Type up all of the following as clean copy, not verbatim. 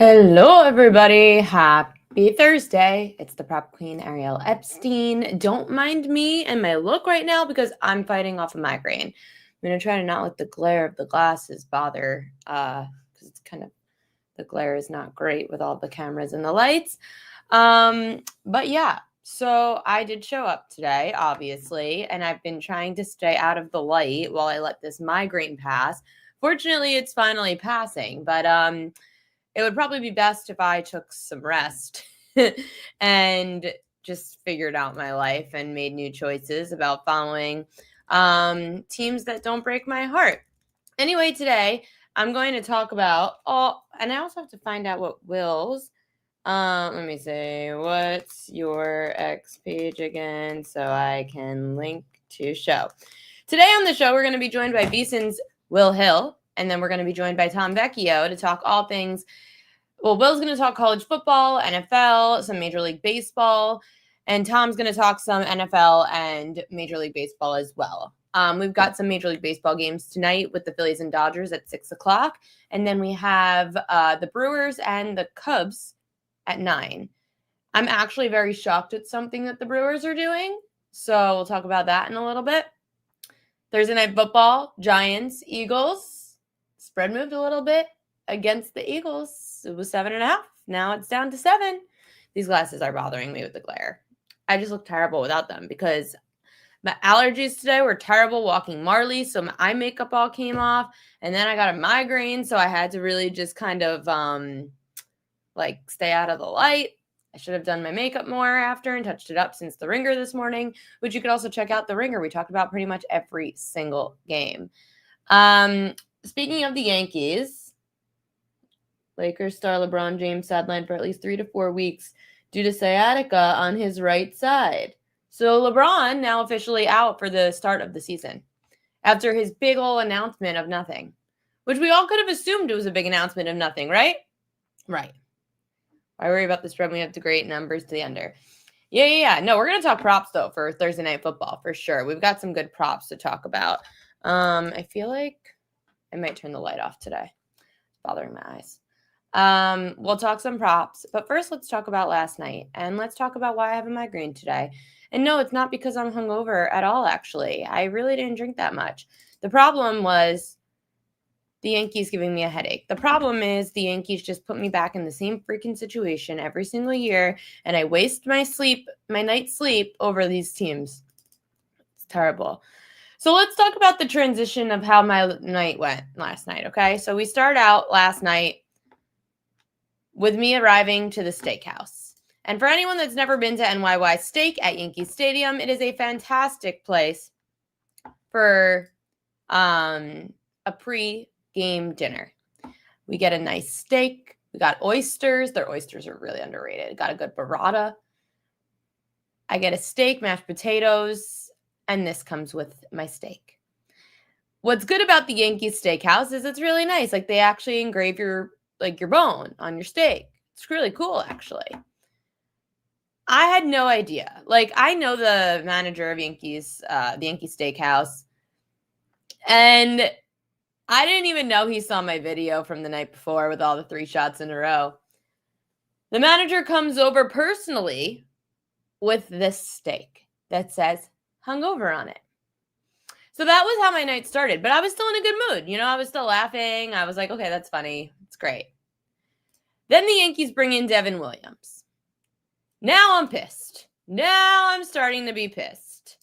Hello, everybody. Happy Thursday. It's the prop queen, Ariel Epstein. Don't mind me and my look right now because I'm fighting off a migraine. I'm going to try to not let the glare of the glasses bother because it's kind of, the glare is not great with all the cameras and the lights. But yeah, so I did show up today, obviously, and I've been trying to stay out of the light while I let this migraine pass. Fortunately, it's finally passing, but it would probably be best if I took some rest and just figured out my life and made new choices about following teams that don't break my heart. Anyway, today I'm going to talk about and I also have to find out what Will's. Let me see. What's your X page again so I can link to show. Today on the show, we're going to be joined by VSiN's Will Hill, and then we're going to be joined by Tom Vecchio to talk all things. Well, Will's going to talk college football, NFL, some Major League Baseball, and Tom's going to talk some NFL and Major League Baseball as well. We've got some Major League Baseball games tonight with the Phillies and Dodgers at 6 o'clock, and then we have the Brewers and the Cubs at 9. I'm actually very shocked at something that the Brewers are doing, so we'll talk about that in a little bit. Thursday night football, Giants, Eagles. Spread moved a little bit against the Eagles. It was 7.5. Now it's down to 7. These glasses are bothering me with the glare. I just look terrible without them because my allergies today were terrible walking Marley, so my eye makeup all came off, and then I got a migraine, so I had to really just kind of stay out of the light. I should have done my makeup more after and touched it up since the Ringer this morning, which you could also check out the Ringer. We talked about pretty much every single game. Speaking of the Yankees, Lakers star LeBron James sidelined for at least 3 to 4 weeks due to sciatica on his right side. So LeBron now officially out for the start of the season after his big old announcement of nothing, which we all could have assumed it was a big announcement of nothing, right? Right. I worry about the spread. We have the great numbers to the under. Yeah. No, we're going to talk props, though, for Thursday night football, for sure. We've got some good props to talk about. I feel like I might turn the light off today. It's bothering my eyes. We'll talk some props. But first, let's talk about last night. And let's talk about why I have a migraine today. And no, it's not because I'm hungover at all, actually. I really didn't drink that much. The problem was the Yankees giving me a headache. The problem is the Yankees just put me back in the same freaking situation every single year, and I waste my night's sleep over these teams. It's terrible. So let's talk about the transition of how my night went last night, okay? So we start out last night with me arriving to the steakhouse. And for anyone that's never been to NYY Steak at Yankee Stadium, it is a fantastic place for a pre-game dinner. We get a nice steak. We got oysters. Their oysters are really underrated. Got a good burrata. I get a steak, mashed potatoes, and this comes with my steak. What's good about the Yankee Steakhouse is it's really nice. Like, they actually engrave your bone on your steak. It's really cool, actually. I had no idea. Like, I know the manager of the Yankee Steakhouse, and I didn't even know he saw my video from the night before with all the 3 shots in a row. The manager comes over personally with this steak that says hungover on it. So that was how my night started, but I was still in a good mood. You know, I was still laughing. I was like, okay, that's funny. It's great. Then the Yankees bring in Devin Williams. Now I'm pissed. Now I'm starting to be pissed.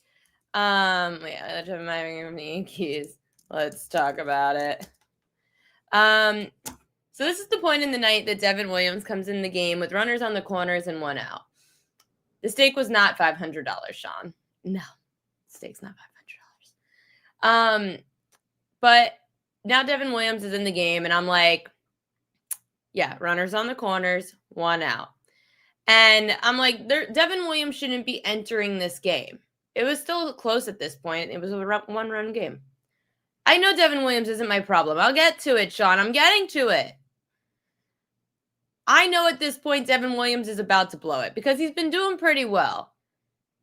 Yeah, that's my from the Yankees. Let's talk about it. So this is the point in the night that Devin Williams comes in the game with runners on the corners and 1 out. The steak was not $500, Sean. No, the steak's not $500. But now Devin Williams is in the game, and I'm like, yeah, runners on the corners, 1 out. And I'm like, Devin Williams shouldn't be entering this game. It was still close at this point. It was a 1-run game. I know Devin Williams isn't my problem. I'll get to it, Sean. I'm getting to it. I know at this point Devin Williams is about to blow it because he's been doing pretty well.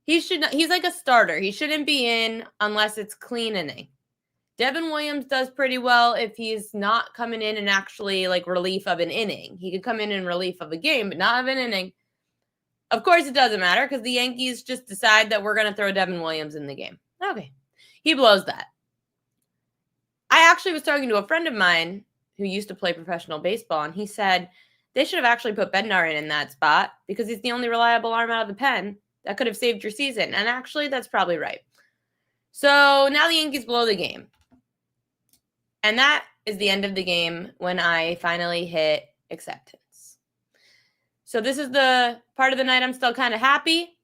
He's like a starter. He shouldn't be in unless it's clean inning. Devin Williams does pretty well if he's not coming in and actually like relief of an inning. He could come in relief of a game, but not of an inning. Of course, it doesn't matter because the Yankees just decide that we're going to throw Devin Williams in the game. Okay. He blows that. I actually was talking to a friend of mine who used to play professional baseball, and he said they should have actually put Bednar in that spot because he's the only reliable arm out of the pen that could have saved your season. And actually, that's probably right. So now the Yankees blow the game. And that is the end of the game when I finally hit acceptance. So this is the part of the night I'm still kind of happy.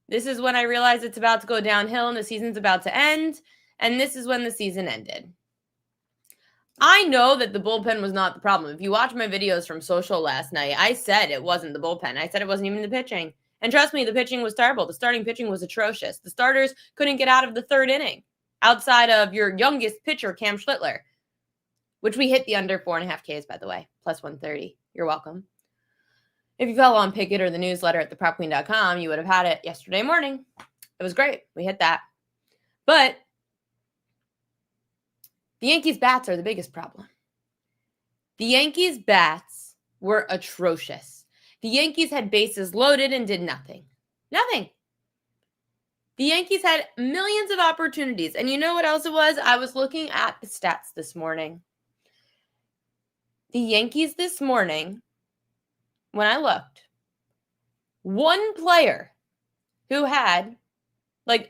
This is when I realize it's about to go downhill and the season's about to end. And this is when the season ended. I know that the bullpen was not the problem. If you watch my videos from social last night, I said it wasn't the bullpen. I said it wasn't even the pitching. And trust me, the pitching was terrible. The starting pitching was atrocious. The starters couldn't get out of the third inning outside of your youngest pitcher, Cam Schlittler, which we hit the under 4.5 Ks, by the way, plus 130. You're welcome. If you follow on Pikkit or the newsletter at thepropqueen.com, you would have had it yesterday morning. It was great. We hit that. But the Yankees' bats are the biggest problem. The Yankees' bats were atrocious. The Yankees had bases loaded and did nothing. Nothing. The Yankees had millions of opportunities. And you know what else it was? I was looking at the stats this morning. The Yankees this morning, when I looked, one player who had,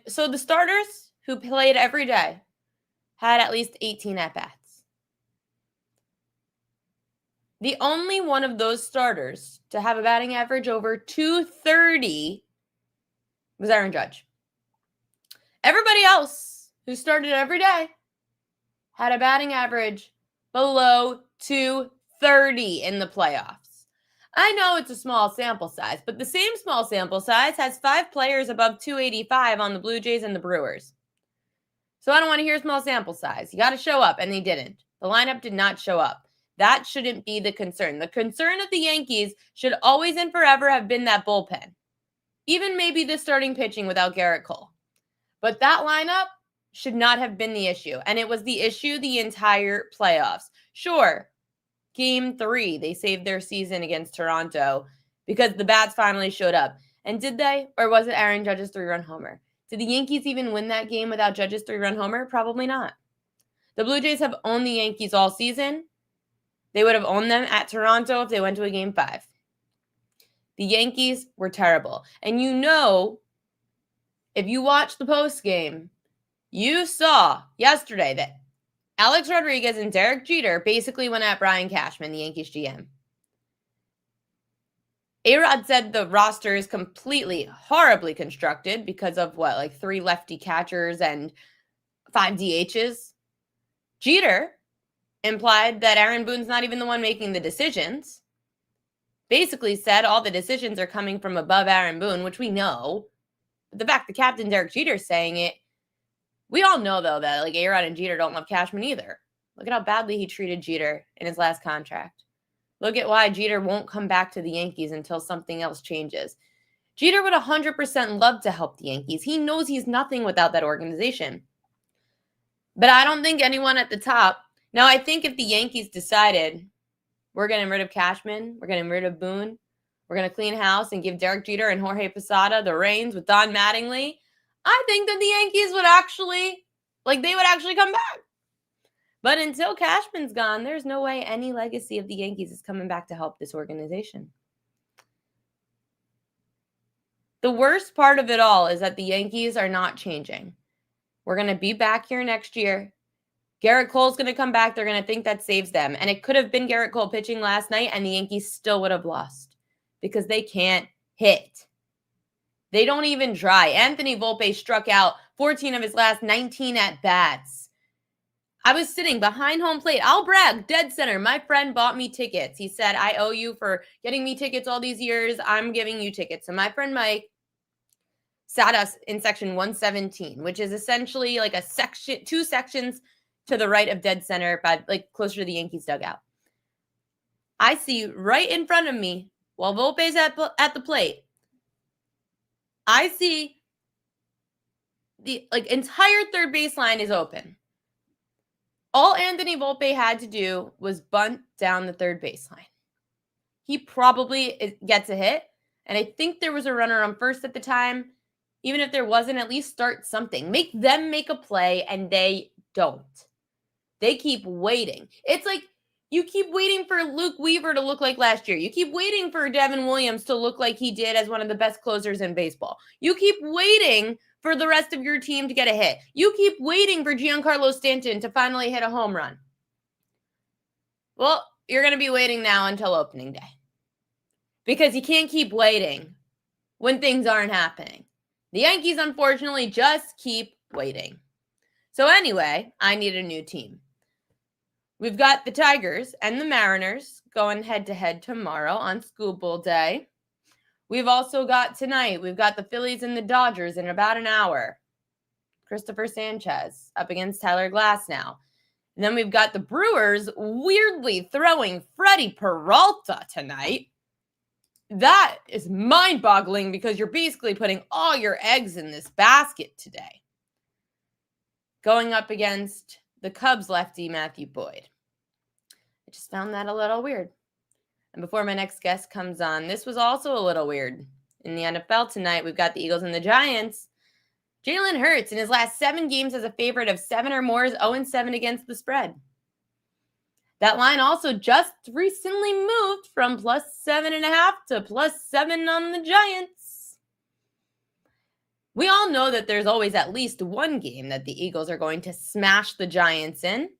so the starters who played every day had at least 18 at-bats. The only one of those starters to have a batting average over 230 was Aaron Judge. Everybody else who started every day had a batting average below 230 in the playoffs. I know it's a small sample size, but the same small sample size has 5 players above 285 on the Blue Jays and the Brewers. So I don't want to hear small sample size. You got to show up, and they didn't. The lineup did not show up. That shouldn't be the concern. The concern of the Yankees should always and forever have been that bullpen. Even maybe the starting pitching without Garrett Cole. But that lineup should not have been the issue. And it was the issue the entire playoffs. Sure, Game 3, they saved their season against Toronto because the bats finally showed up. And did they? Or was it Aaron Judge's 3-run homer? Did the Yankees even win that game without Judge's 3-run homer? Probably not. The Blue Jays have owned the Yankees all season. They would have owned them at Toronto if they went to a Game 5. The Yankees were terrible. And you know, if you watched the postgame, you saw yesterday that Alex Rodriguez and Derek Jeter basically went at Brian Cashman, the Yankees GM. A-Rod said the roster is completely, horribly constructed because of 3 lefty catchers and 5 DHs. Jeter implied that Aaron Boone's not even the one making the decisions. Basically said all the decisions are coming from above Aaron Boone, which we know. But the fact the captain Derek Jeter's saying it, we all know, though, that A-Rod and Jeter don't love Cashman either. Look at how badly he treated Jeter in his last contract. Look at why Jeter won't come back to the Yankees until something else changes. Jeter would 100% love to help the Yankees. He knows he's nothing without that organization. But I don't think anyone at the top. Now, I think if the Yankees decided we're getting rid of Cashman, we're getting rid of Boone, we're going to clean house and give Derek Jeter and Jorge Posada the reins with Don Mattingly, I think that the Yankees would actually, they would actually come back. But until Cashman's gone, there's no way any legacy of the Yankees is coming back to help this organization. The worst part of it all is that the Yankees are not changing. We're going to be back here next year. Garrett Cole's going to come back. They're going to think that saves them. And it could have been Garrett Cole pitching last night, and the Yankees still would have lost because they can't hit. They don't even try. Anthony Volpe struck out 14 of his last 19 at-bats. I was sitting behind home plate. I'll brag, dead center. My friend bought me tickets. He said, I owe you for getting me tickets all these years. I'm giving you tickets. So my friend Mike sat us in section 117, which is essentially a section, 2 sections to the right of dead center, by closer to the Yankees dugout. I see right in front of me, while Volpe's at the plate, I see the entire third baseline is open. All Anthony Volpe had to do was bunt down the third baseline. He probably gets a hit, and I think there was a runner on first at the time. Even if there wasn't, at least start something. Make them make a play, and they don't. They keep waiting. It's like you keep waiting for Luke Weaver to look like last year. You keep waiting for Devin Williams to look like he did as one of the best closers in baseball. You keep waiting for the rest of your team to get a hit. You keep waiting for Giancarlo Stanton to finally hit a home run. Well, you're going to be waiting now until opening day. Because you can't keep waiting when things aren't happening. The Yankees, unfortunately, just keep waiting. So anyway, I need a new team. We've got the Tigers and the Mariners going head-to-head tomorrow on School Bowl Day. We've also got tonight, we've got the Phillies and the Dodgers in about an hour. Christopher Sanchez up against Tyler Glasnow. And then we've got the Brewers weirdly throwing Freddie Peralta tonight. That is mind-boggling because you're basically putting all your eggs in this basket today. Going up against the Cubs lefty Matthew Boyd. I just found that a little weird. And before my next guest comes on, this was also a little weird. In the NFL tonight, we've got the Eagles and the Giants. Jalen Hurts, in his last 7 games as a favorite of 7 or more, is 0-7 against the spread. That line also just recently moved from +7.5 to +7 on the Giants. We all know that there's always at least one game that the Eagles are going to smash the Giants in.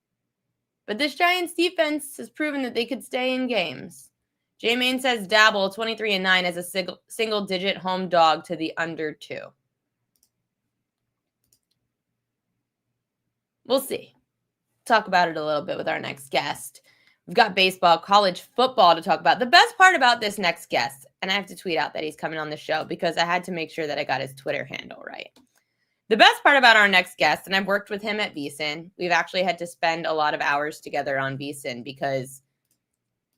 But this Giants defense has proven that they could stay in games. J-Main says Dabble 23-9 as a single-digit home dog to the under 2. We'll see. Talk about it a little bit with our next guest. We've got baseball, college football to talk about. The best part about this next guest, and I have to tweet out that he's coming on the show because I had to make sure that I got his Twitter handle right. The best part about our next guest, and I've worked with him at VSiN, we've actually had to spend a lot of hours together on VSiN because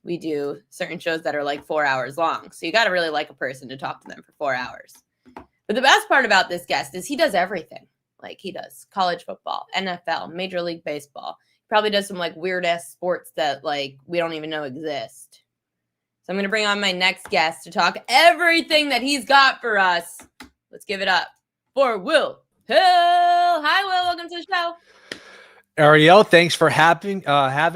we do certain shows that are like 4 hours long. So you got to really like a person to talk to them for 4 hours. But the best part about this guest is he does everything. Like he does college football, NFL, Major League Baseball. He probably does some like weird ass sports that like we don't even know exist. So I'm going to bring on my next guest to talk everything that he's got for us. Let's give it up for Will Hill. Hi, Will. Welcome to the show. Ariel, thanks for having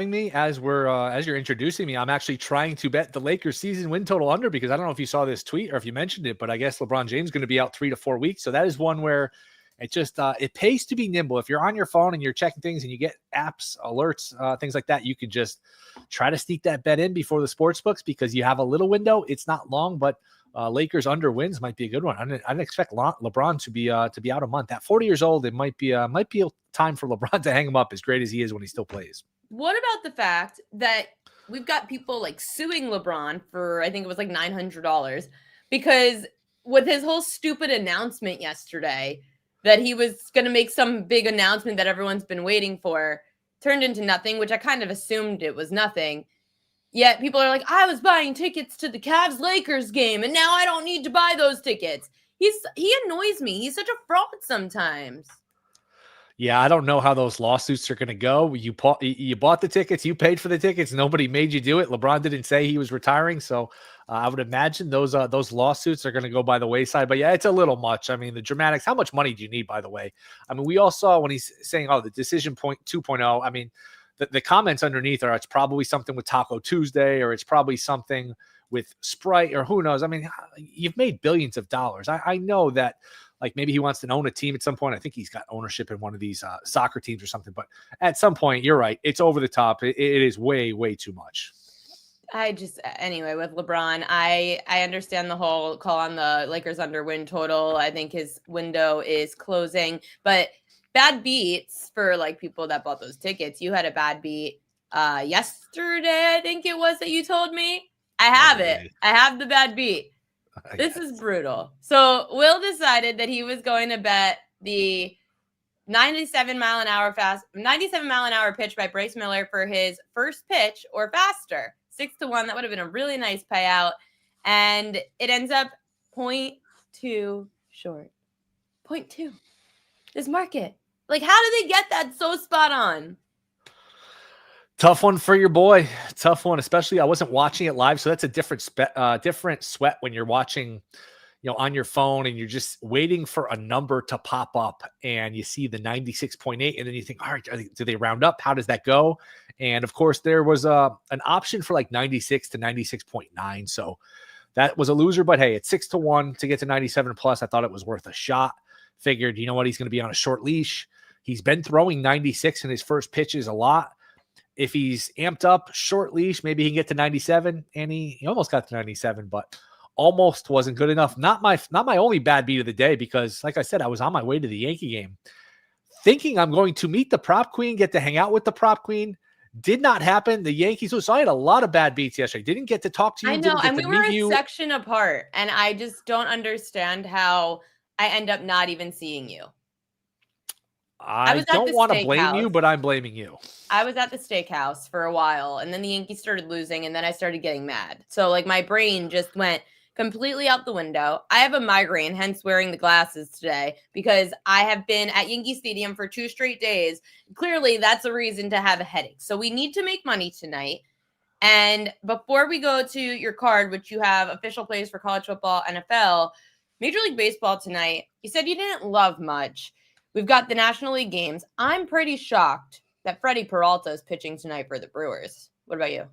me. As you're introducing me, I'm actually trying to bet the Lakers season win total under because I don't know if you saw this tweet or if you mentioned it, but I guess LeBron James is going to be out 3 to 4 weeks. So that is one where it just it pays to be nimble. If you're on your phone and you're checking things and you get apps, alerts, things like that, you can just try to sneak that bet in before the sports books because you have a little window. It's not long, but Lakers under wins might be a good one. I didn't expect LeBron to be out a month. At 40 years old, it might be a time for LeBron to hang him up as great as he is when he still plays. What about the fact that we've got people like suing LeBron for, I think it was like $900 because with his whole stupid announcement yesterday that he was going to make some big announcement that everyone's been waiting for, turned into nothing, which I kind of assumed it was nothing. Yet people are like, I was buying tickets to the Cavs-Lakers game, and now I don't need to buy those tickets. He annoys me. He's such a fraud sometimes. Yeah, I don't know how those lawsuits are going to go. You bought the tickets. You paid for the tickets. Nobody made you do it. LeBron didn't say he was retiring, so I would imagine those lawsuits are going to go by the wayside. But yeah, it's a little much. I mean, the dramatics. How much money do you need, by the way? I mean, we all saw when he's saying, "Oh, the decision point 2.0." I mean, the comments underneath are it's probably something with Taco Tuesday, or it's probably something with Sprite, or who knows. I mean, you've made billions of dollars. I know that. Like maybe he wants to own a team at some point. I think he's got ownership in one of these soccer teams or something. But at some point, you're right. It's over the top. It is way, way too much. Anyway, with LeBron, I understand the whole call on the Lakers under win total. I think his window is closing. But bad beats for like people that bought those tickets. You had a bad beat yesterday, I think it was that you told me. I have it. I have the bad beat. This is brutal. So Will decided that he was going to bet the 97 mile an hour pitch by Bryce Miller for his first pitch or faster. 6-1. That would have been a really nice payout. And it ends up 0.2 short. 0.2. This market. Like, how did they get that so spot on? Tough one for your boy. Tough one, especially I wasn't watching it live, so that's a different sweat when you're watching, on your phone and you're just waiting for a number to pop up and you see the 96.8 and then you think, all right, do they round up? How does that go? And of course, there was an option for like 96 to 96.9. So that was a loser, but hey, it's 6-1 to get to 97 plus. I thought it was worth a shot. Figured, you know what, he's going to be on a short leash. He's been throwing 96 in his first pitches a lot. If he's amped up, short leash, maybe he can get to 97, and he almost got to 97, but almost wasn't good enough. Not my only bad beat of the day, because like I said, I was on my way to the Yankee game thinking I'm going to meet the prop queen, get to hang out with the prop queen. Did not happen. The Yankees, so I had a lot of bad beats yesterday. Didn't get to talk to you. I know, and we were a section apart, and I just don't understand how I end up not even seeing you. I don't want to blame you, but I'm blaming you. I was at the steakhouse for a while, and then the Yankees started losing, and then I started getting mad. So, like, my brain just went completely out the window. I have a migraine, hence wearing the glasses today, because I have been at Yankee Stadium for 2 straight days. Clearly, that's a reason to have a headache. So we need to make money tonight. And before we go to your card, which you have official plays for college football, NFL, Major League Baseball tonight, you said you didn't love much. We've got the National League games. I'm pretty shocked that Freddie Peralta is pitching tonight for the Brewers. What about you?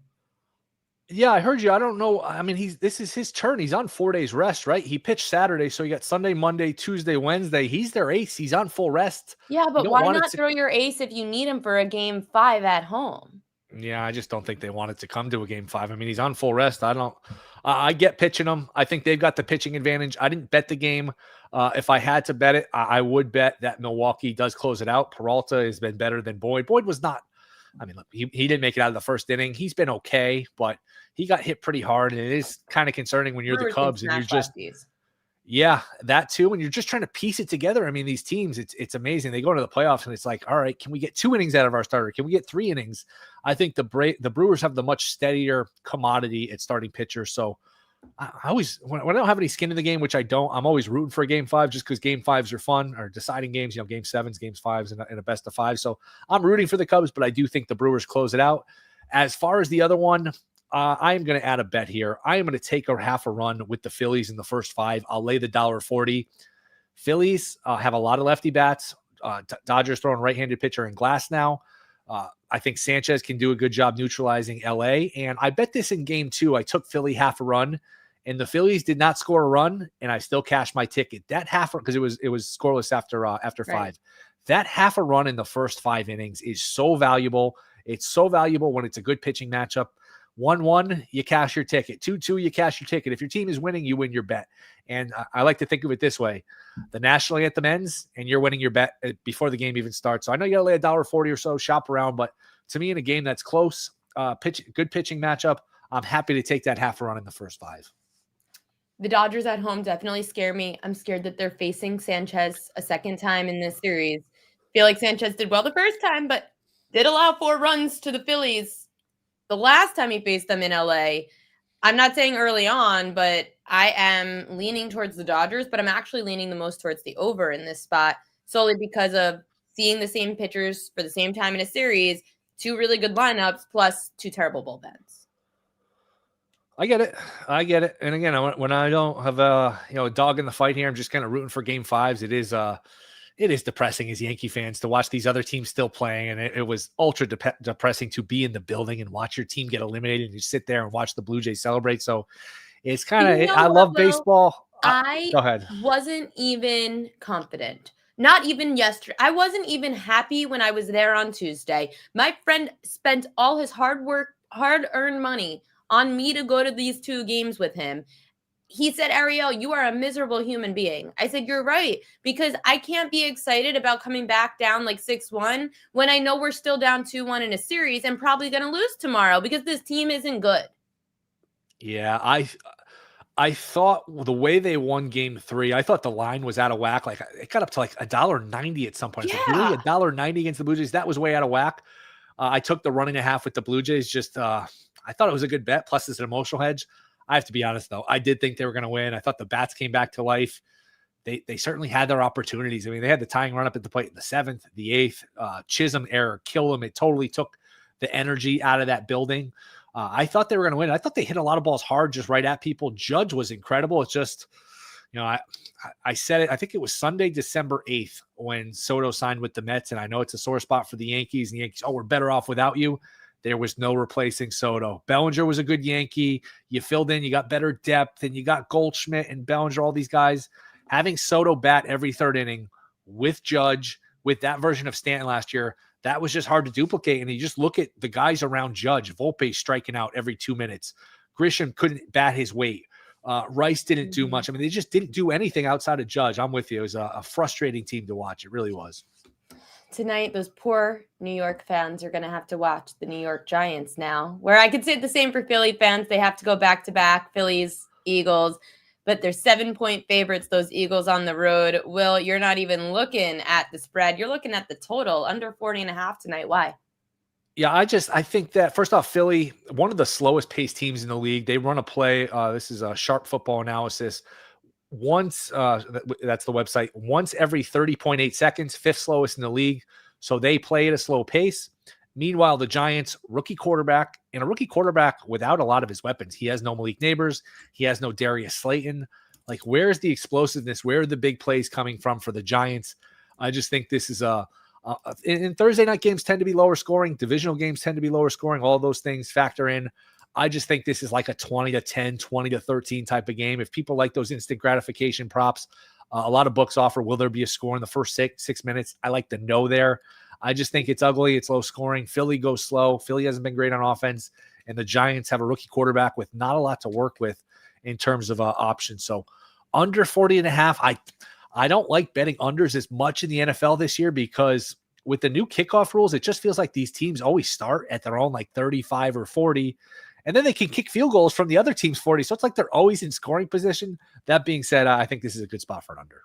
Yeah, I heard you. I don't know. I mean, this is his turn. He's on 4 days rest, right? He pitched Saturday, so you got Sunday, Monday, Tuesday, Wednesday. He's their ace. He's on full rest. Yeah, but why not throw your ace if you need him for a game 5 at home? Yeah, I just don't think they wanted to come to a game 5. I mean, he's on full rest. I get pitching him. I think they've got the pitching advantage. I didn't bet the game. If I had to bet it, I would bet that Milwaukee does close it out. Peralta has been better than Boyd. Boyd was not, I mean, look, he didn't make it out of the first inning. He's been okay, but he got hit pretty hard. And it is kind of concerning when you're the Cubs and you're just, yeah, that too. When you're just trying to piece it together. I mean, these teams, it's amazing. They go into the playoffs and it's like, all right, can we get 2 innings out of our starter? Can we get 3 innings? I think the Brewers have the much steadier commodity at starting pitcher. So I always, when I don't have any skin in the game, which I don't, I'm always rooting for a game 5 just because game 5s are fun, or deciding games, game 7s, games 5s, and a best of 5. So I'm rooting for the Cubs, but I do think the Brewers close it out. As far as the other one, I am going to add a bet here. I am going to take a half a run with the Phillies in the first 5. I'll lay the $1.40. Phillies have a lot of lefty bats. Dodgers throwing right-handed pitcher in Glass now. I think Sanchez can do a good job neutralizing LA. And I bet this in game 2. I took Philly half a run, and the Phillies did not score a run, and I still cashed my ticket. That half, because it was scoreless after 5. Right. That half a run in the first 5 innings is so valuable. It's so valuable when it's a good pitching matchup. 1-1, you cash your ticket. 2-2, you cash your ticket. If your team is winning, you win your bet. And I like to think of it this way. The national anthem ends, and you're winning your bet before the game even starts. So I know you got to lay $1.40 or so, shop around. But to me, in a game that's close, good pitching matchup, I'm happy to take that half a run in the first 5. The Dodgers at home definitely scare me. I'm scared that they're facing Sanchez a second time in this series. Feel like Sanchez did well the first time, but did allow 4 runs to the Phillies the last time he faced them in LA. I'm not saying early on, but I am leaning towards the Dodgers, but I'm actually leaning the most towards the over in this spot, solely because of seeing the same pitchers for the same time in a series, 2 really good lineups, plus 2 terrible bullpens. I get it. And again, when I don't have a dog in the fight here, I'm just kind of rooting for game 5s. It is depressing as Yankee fans to watch these other teams still playing. And it was ultra depressing to be in the building and watch your team get eliminated and you sit there and watch the Blue Jays celebrate. So it's kind of, I love baseball. I go ahead. Wasn't even confident. Not even yesterday. I wasn't even happy when I was there on Tuesday. My friend spent all his hard-earned money on me to go to these 2 games with him. He said, Ariel, you are a miserable human being. I said, you're right, because I can't be excited about coming back down like 6-1 when I know we're still down 2-1 in a series and probably going to lose tomorrow because this team isn't good. Yeah, I thought the way they won game 3, I thought the line was out of whack. Like it got up to like $1.90 at some point. Yeah. It's like, really, $1.90 against the Blue Jays? That was way out of whack. I took the 1.5 with the Blue Jays. Just I thought it was a good bet. Plus, it's an emotional hedge. I have to be honest, though. I did think they were going to win. I thought the bats came back to life. They certainly had their opportunities. I mean, they had the tying run up at the plate in the 7th, the 8th. Chisholm error killed them. It totally took the energy out of that building. I thought they were going to win. I thought they hit a lot of balls hard, just right at people. Judge was incredible. It's just, I said it, I think it was Sunday, December 8th when Soto signed with the Mets. And I know it's a sore spot for the Yankees. And the Yankees, we're better off without you. There was no replacing Soto. Bellinger was a good Yankee. You filled in, you got better depth, and you got Goldschmidt and Bellinger, all these guys. Having Soto bat every third inning with Judge, with that version of Stanton last year, that was just hard to duplicate. And you just look at the guys around Judge. Volpe striking out every 2 minutes. Grisham couldn't bat his weight. Rice didn't do much. I mean, they just didn't do anything outside of Judge. I'm with you. It was a frustrating team to watch. It really was. Tonight, those poor New York fans are going to have to watch the New York Giants now, where I could say the same for Philly fans. They have to go back-to-back, Phillies, Eagles, but they're 7-point favorites, those Eagles on the road. Will, you're not even looking at the spread. You're looking at the total, under 40.5 tonight. Why? Yeah, I think that, first off, Philly, one of the slowest paced teams in the league. They run a play. This is a Sharp Football Analysis. Once, that's the website, once every 30.8 seconds, fifth slowest in the league. So they play at a slow pace. Meanwhile, the Giants, rookie quarterback, and a rookie quarterback without a lot of his weapons. He has no Malik Neighbors. He has no Darius Slayton. Like, where's the explosiveness? Where are the big plays coming from for the Giants? I just think this is and Thursday night games tend to be lower scoring. Divisional games tend to be lower scoring. All those things factor in. I just think this is like a 20-10, 20-13 type of game. If people like those instant gratification props, a lot of books offer, will there be a score in the first six minutes? I like the no there. I just think it's ugly. It's low scoring. Philly goes slow. Philly hasn't been great on offense. And the Giants have a rookie quarterback with not a lot to work with in terms of options. So under 40.5, I don't like betting unders as much in the NFL this year because with the new kickoff rules, it just feels like these teams always start at their own like 35 or 40. And then they can kick field goals from the other team's 40. So it's like they're always in scoring position. That being said, I think this is a good spot for an under.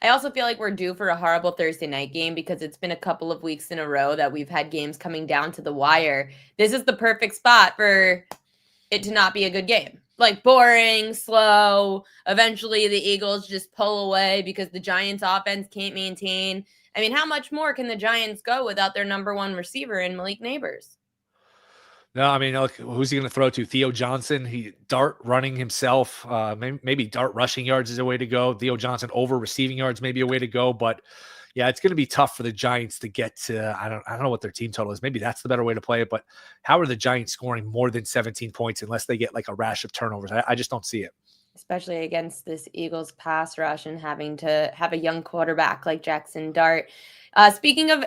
I also feel like we're due for a horrible Thursday night game because it's been a couple of weeks in a row that we've had games coming down to the wire. This is the perfect spot for it to not be a good game. Like boring, slow. Eventually the Eagles just pull away because the Giants offense can't maintain. I mean, how much more can the Giants go without their number one receiver in Malik Neighbors? No, I mean, look, who's he going to throw to? Theo Johnson, he dart running himself. Maybe dart rushing yards is a way to go. Theo Johnson over receiving yards may be a way to go. But yeah, it's going to be tough for the Giants to get to. I don't know what their team total is. Maybe that's the better way to play it. But how are the Giants scoring more than 17 points unless they get like a rash of turnovers? I just don't see it. Especially against this Eagles pass rush and having to have a young quarterback like Jackson Dart. Speaking of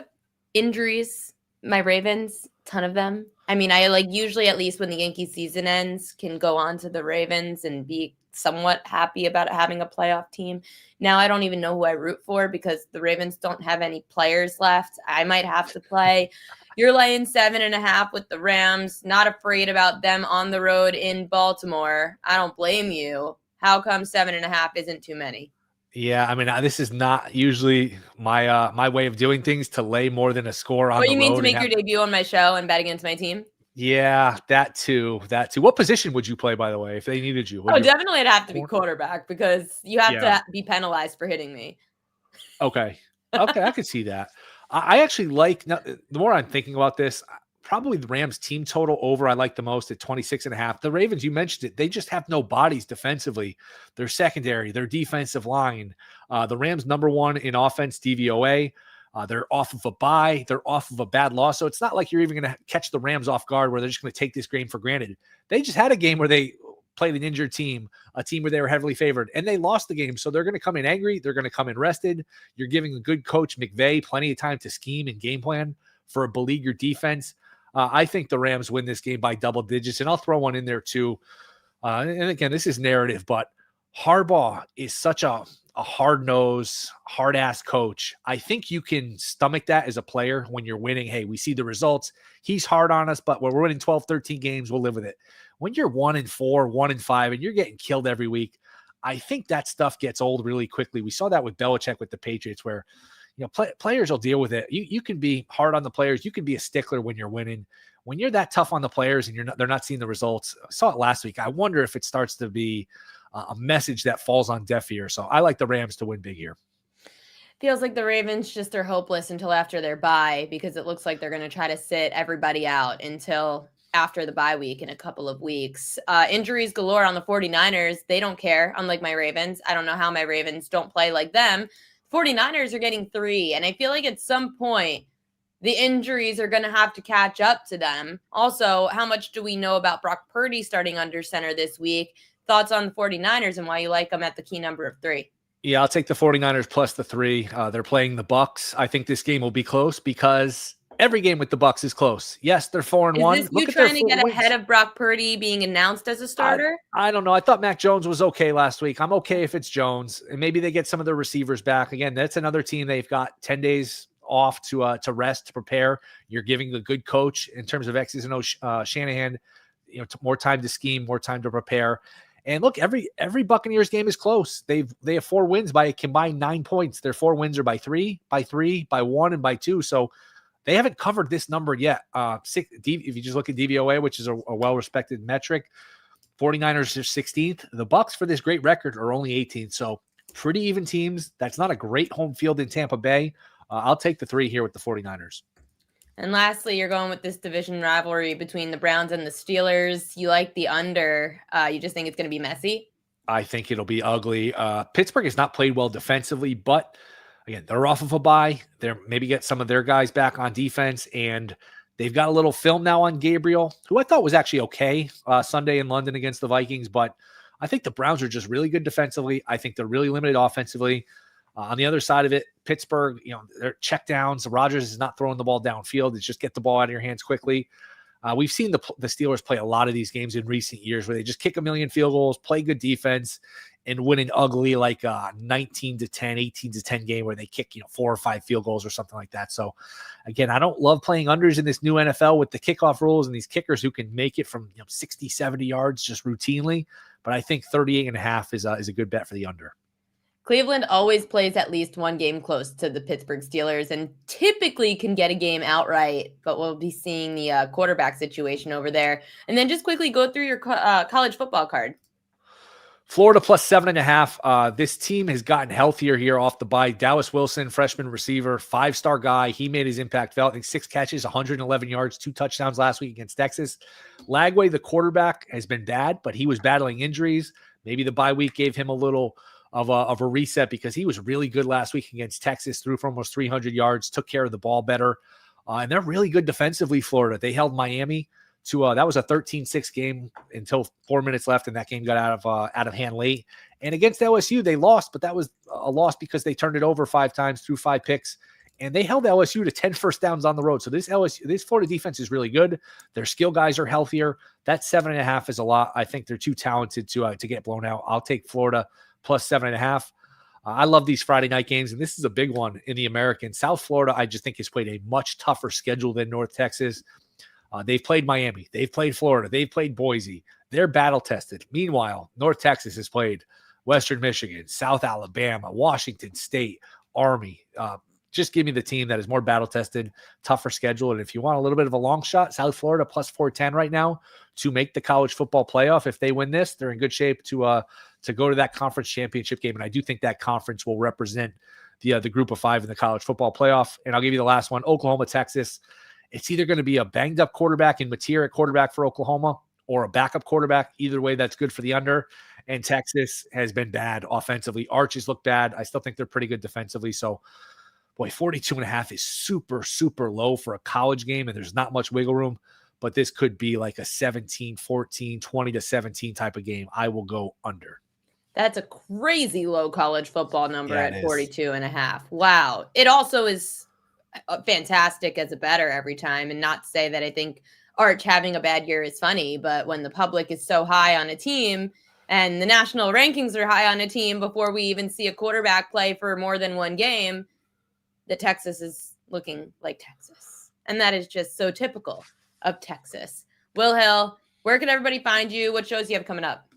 injuries, my Ravens, ton of them. I mean, I usually, at least when the Yankee season ends, can go on to the Ravens and be somewhat happy about having a playoff team. Now I don't even know who I root for because the Ravens don't have any players left. I might have to play. You're laying 7.5 with the Rams, not afraid about them on the road in Baltimore. I don't blame you. How come 7.5 isn't too many? Yeah, I mean, this is not usually my way of doing things, to lay more than a score on the road. What, you mean to make your debut on my show and bet against my team? Yeah, that too. What position would you play, by the way, if they needed you? Definitely it'd have to be quarterback because you have to be penalized for hitting me. Okay, I could see that. I actually like, the more I'm thinking about this, probably the Rams team total over I like the most at 26.5. The Ravens, you mentioned it, they just have no bodies defensively. Their secondary, their defensive line. The Rams number one in offense DVOA. They're off of a bye. They're off of a bad loss. So it's not like you're even going to catch the Rams off guard where they're just going to take this game for granted. They just had a game where they played an injured team, a team where they were heavily favored, and they lost the game. So they're going to come in angry. They're going to come in rested. You're giving a good coach, McVay, plenty of time to scheme and game plan for a beleaguered defense. I think the Rams win this game by double digits, and I'll throw one in there too. And again, this is narrative, but Harbaugh is such a hard-nosed, hard-ass coach. I think you can stomach that as a player when you're winning. Hey, we see the results. He's hard on us, but when we're winning 12, 13 games, we'll live with it. When you're 1-4, 1-5, and you're getting killed every week, I think that stuff gets old really quickly. We saw that with Belichick with the Patriots where, players will deal with it. You can be hard on the players. You can be a stickler when you're winning. When you're that tough on the players and they're not seeing the results. I saw it last week. I wonder if it starts to be a message that falls on deaf ears. So I like the Rams to win big here. Feels like the Ravens just are hopeless until after their bye, because it looks like they're going to try to sit everybody out until after the bye week in a couple of weeks. Injuries galore on the 49ers. They don't care, unlike my Ravens. I don't know how my Ravens don't play like them. 49ers are getting 3, and I feel like at some point the injuries are going to have to catch up to them. Also, how much do we know about Brock Purdy starting under center this week? Thoughts on the 49ers and why you like them at the key number of 3? Yeah, I'll take the 49ers plus the 3. They're playing the Bucks. I think this game will be close because every game with the Bucks is close. Yes, they're 4-1. Is this you trying to get ahead of Brock Purdy being announced as a starter? I don't know. I thought Mac Jones was okay last week. I'm okay if it's Jones, and maybe they get some of their receivers back. Again, that's another team. They've got 10 days off to rest, to prepare. You're giving a good coach in terms of X's and O's, Shanahan, more time to scheme, more time to prepare. And look, every Buccaneers game is close. They have 4 wins by a combined 9 points. Their 4 wins are by 3, by 1, and by 2. So they haven't covered this number yet. If you just look at DVOA, which is a well-respected metric, 49ers are 16th. The Bucs, for this great record, are only 18th. So pretty even teams. That's not a great home field in Tampa Bay. I'll take the 3 here with the 49ers. And lastly, you're going with this division rivalry between the Browns and the Steelers. You like the under. You just think it's going to be messy? I think it'll be ugly. Pittsburgh has not played well defensively, but again, they're off of a bye. They're maybe get some of their guys back on defense, and they've got a little film now on Gabriel, who I thought was actually okay Sunday in London against the Vikings, but I think the Browns are just really good defensively. I think they're really limited offensively. On the other side of it, Pittsburgh, their check downs. Rodgers is not throwing the ball downfield. It's just get the ball out of your hands quickly. We've seen the Steelers play a lot of these games in recent years where they just kick a million field goals, play good defense, and win an ugly 19-10, 18-10 game where they kick 4 or 5 field goals or something like that. So, again, I don't love playing unders in this new NFL with the kickoff rules and these kickers who can make it from 60, 70 yards just routinely. But I think 38.5 is a good bet for the under. Cleveland always plays at least one game close to the Pittsburgh Steelers and typically can get a game outright, but we'll be seeing the quarterback situation over there. And then just quickly go through your college football card. Florida plus 7.5. This team has gotten healthier here off the bye. Dallas Wilson, freshman receiver, 5-star guy. He made his impact felt. I think 6 catches, 111 yards, 2 touchdowns last week against Texas. Lagway, the quarterback, has been bad, but he was battling injuries. Maybe the bye week gave him a little of a reset because he was really good last week against Texas, threw for almost 300 yards, took care of the ball better. And they're really good defensively, Florida. They held Miami to that was a 13-6 game until 4 minutes left, and that game got out of hand late. And against LSU, they lost, but that was a loss because they turned it over 5 times, threw 5 picks, and they held LSU to 10 first downs on the road. So this Florida defense is really good. Their skill guys are healthier. That 7.5 is a lot. I think they're too talented to get blown out. I'll take Florida plus 7.5. I love these Friday night games, and this is a big one in the American. South Florida, I just think, has played a much tougher schedule than North Texas. They've played Miami. They've played Florida. They've played Boise. They're battle-tested. Meanwhile, North Texas has played Western Michigan, South Alabama, Washington State, Army. Just give me the team that is more battle-tested, tougher schedule. And if you want a little bit of a long shot, South Florida plus 410 right now to make the college football playoff. If they win this, they're in good shape to go to that conference championship game. And I do think that conference will represent the group of 5 in the college football playoff. And I'll give you the last one, Oklahoma, Texas. It's either going to be a banged up quarterback in Mateer at quarterback for Oklahoma or a backup quarterback. Either way, that's good for the under. And Texas has been bad offensively. Arches look bad. I still think they're pretty good defensively. So, boy, 42.5 is super, super low for a college game, and there's not much wiggle room. But this could be like a 17-14, 20-17 type of game. I will go under. That's a crazy low college football number at 42.5. Wow. It also is fantastic as a better every time. And not to say that I think Arch having a bad year is funny, but when the public is so high on a team and the national rankings are high on a team before we even see a quarterback play for more than one game, the Texas is looking like Texas. And that is just so typical of Texas. Will Hill, where can everybody find you? What shows you have coming up?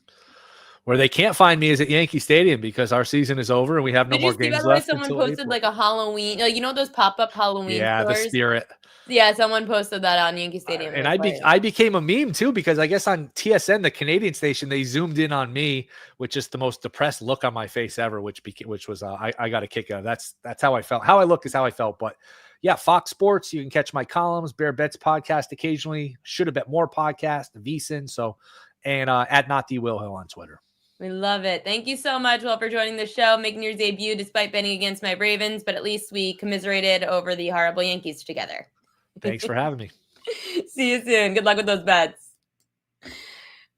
Where they can't find me is at Yankee Stadium because our season is over and we have no more games left. Someone posted April. Like a Halloween, those pop-up Halloween stores? The Spirit. Yeah, someone posted that on Yankee Stadium. And I became a meme too, because I guess on TSN, the Canadian station, they zoomed in on me with just the most depressed look on my face ever, which was I got a kick out of. That's how I felt. How I look is how I felt. But yeah, Fox Sports, you can catch my columns, Bear Bets podcast occasionally, Should Have Bet More podcast, VSiN. So, and at Not the Will Hill on Twitter. We love it. Thank you so much, Will, for joining the show, making your debut despite betting against my Ravens, but at least we commiserated over the horrible Yankees together. Thanks for having me. See you soon. Good luck with those bets.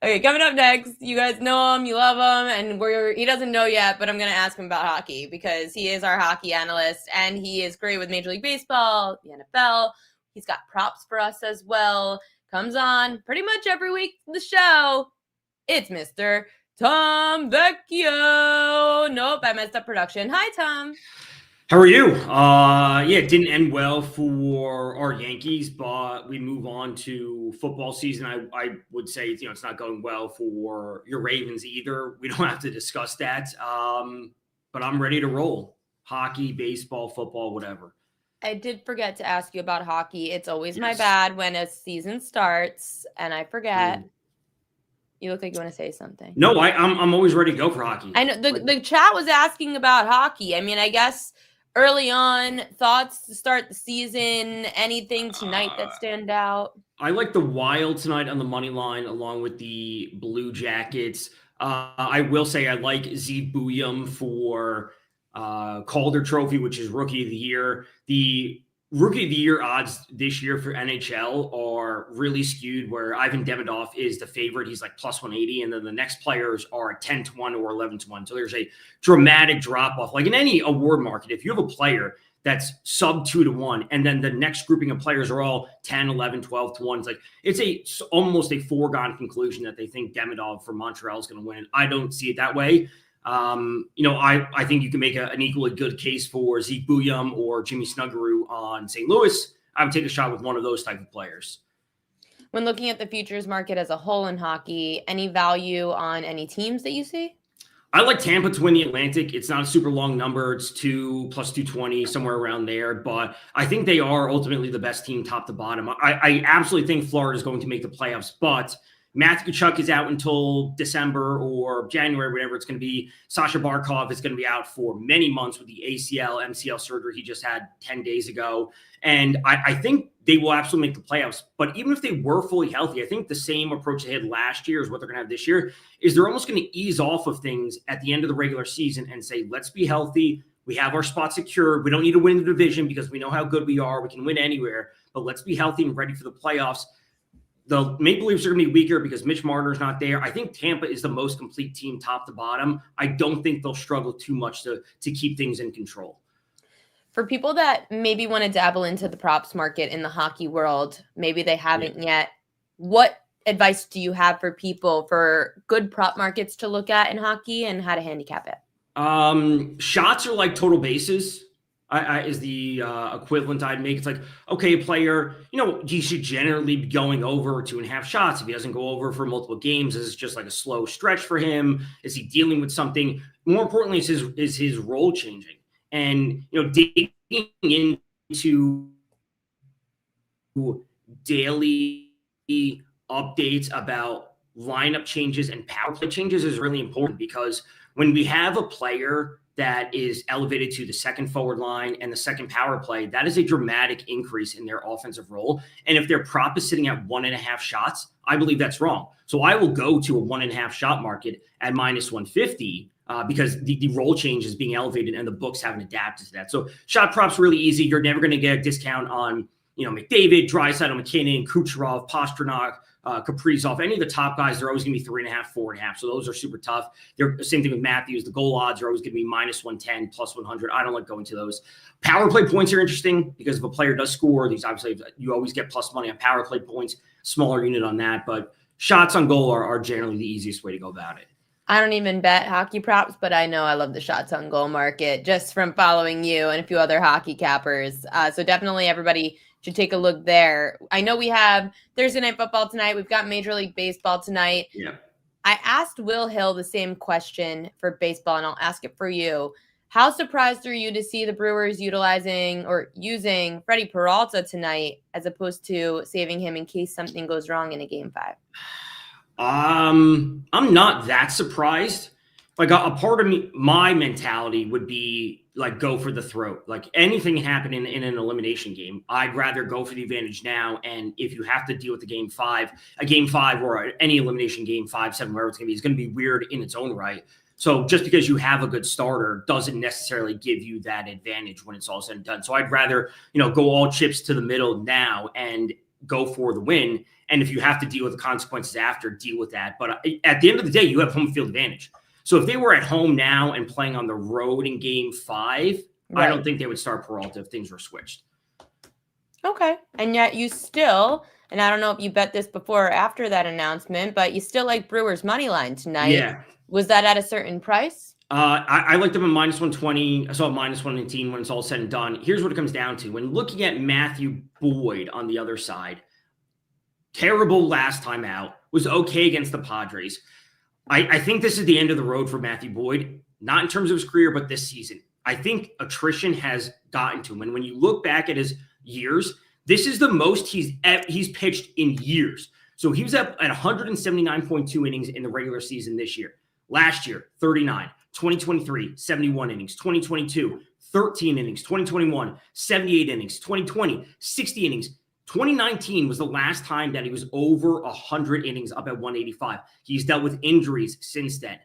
Okay, coming up next, you guys know him, you love him, and he doesn't know yet, but I'm going to ask him about hockey because he is our hockey analyst, and he is great with Major League Baseball, the NFL. He's got props for us as well. Comes on pretty much every week for the show. It's Mr. Tom Vecchio. Nope, I messed up production. Hi, Tom. How are you? Yeah, it didn't end well for our Yankees, but we move on to football season. I would say, it's not going well for your Ravens either. We don't have to discuss that. But I'm ready to roll. Hockey, baseball, football, whatever. I did forget to ask you about hockey. It's always my bad when a season starts and I forget. You look like you want to say something. No, I'm always ready to go for hockey. I know the chat was asking about hockey. I mean, I guess early on, thoughts to start the season, anything tonight that stand out? I like the Wild tonight on the money line along with the Blue Jackets. I will say I like Zeke Bouillon for Calder Trophy, which is Rookie of the Year. The Rookie of the Year odds this year for NHL are really skewed, where Ivan Demidov is the favorite. He's like plus 180, and then the next players are 10-1 or 11-1. So there's a dramatic drop-off. Like in any award market, if you have a player that's sub 2-1, and then the next grouping of players are all 10, 11, 12-1, it's almost a foregone conclusion that they think Demidov from Montreal is going to win. I don't see it that way. I think you can make an equally good case for Zeke Bouillon or Jimmy Snuggerud on St. Louis. I would take a shot with one of those type of players. When looking at the futures market as a whole in hockey, any value on any teams that you see? I like Tampa to win the Atlantic. It's not a super long number. It's 2 plus 220, somewhere around there. But I think they are ultimately the best team top to bottom. I absolutely think Florida is going to make the playoffs, but Matthew Tkachuk is out until December or January, whatever it's going to be. Sasha Barkov is going to be out for many months with the ACL, MCL surgery he just had 10 days ago. And I think they will absolutely make the playoffs. But even if they were fully healthy, I think the same approach they had last year is what they're going to have this year, is they're almost going to ease off of things at the end of the regular season and say, let's be healthy. We have our spot secured. We don't need to win the division because we know how good we are. We can win anywhere, but let's be healthy and ready for the playoffs. The Maple Leafs are going to be weaker because Mitch Marner's not there. I think Tampa is the most complete team top to bottom. I don't think they'll struggle too much to keep things in control. For people that maybe want to dabble into the props market in the hockey world, maybe they haven't yet, what advice do you have for people for good prop markets to look at in hockey and how to handicap it? Shots are like total bases. Is the equivalent I'd make. It's like, okay, a player, he should generally be going over 2.5 shots. If he doesn't go over for multiple games, is it just like a slow stretch for him? Is he dealing with something? More importantly, is his role changing? And, digging into daily updates about lineup changes and power play changes is really important, because when we have a player that is elevated to the second forward line and the second power play, that is a dramatic increase in their offensive role. And if their prop is sitting at 1.5 shots, I believe that's wrong. So I will go to a 1.5 shot market at minus 150 because the role change is being elevated and the books haven't adapted to that. So shot props really easy. You're never going to get a discount on, McDavid, Draisaitl, McKinnon, Kucherov, Pastrnak, Kaprizov, any of the top guys. They're always going to be 3.5, 4.5. So those are super tough. They're the same thing with Matthews. The goal odds are always going to be minus 110, plus 100. I don't like going to those. Power play points are interesting because if a player does score, these obviously you always get plus money on power play points, smaller unit on that. But shots on goal are generally the easiest way to go about it. I don't even bet hockey props, but I know I love the shots on goal market just from following you and a few other hockey cappers. So definitely everybody should take a look there. I know we have Thursday Night Football tonight. We've got Major League Baseball tonight. Yeah. I asked Will Hill the same question for baseball, and I'll ask it for you. How surprised are you to see the Brewers using Freddie Peralta tonight as opposed to saving him in case something goes wrong in a game 5? I'm not that surprised. Like a part of me, my mentality would be like go for the throat. Like anything happening in an elimination game, I'd rather go for the advantage now. And if you have to deal with a game 5 or any elimination game 5, 7, wherever it's going to be weird in its own right. So just because you have a good starter doesn't necessarily give you that advantage when it's all said and done. So I'd rather, go all chips to the middle now and go for the win. And if you have to deal with the consequences after, deal with that. But at the end of the day, you have home field advantage. So if they were at home now and playing on the road in game 5, right, I don't think they would start Peralta if things were switched. Okay. And yet you still, and I don't know if you bet this before or after that announcement, but you still like Brewers money line tonight. Yeah. Was that at a certain price? I liked them at -120. I saw -119 when it's all said and done. Here's what it comes down to. When looking at Matthew Boyd on the other side, terrible last time out, was okay against the Padres. I think this is the end of the road for Matthew Boyd, not in terms of his career, but this season. I think attrition has gotten to him. And when you look back at his years, this is the most he's pitched in years. So he was up at 179.2 innings in the regular season this year. Last year, 39. 2023, 71 innings. 2022, 13 innings. 2021, 78 innings. 2020, 60 innings. 2019 was the last time that he was over 100 innings up at 185. He's dealt with injuries since then.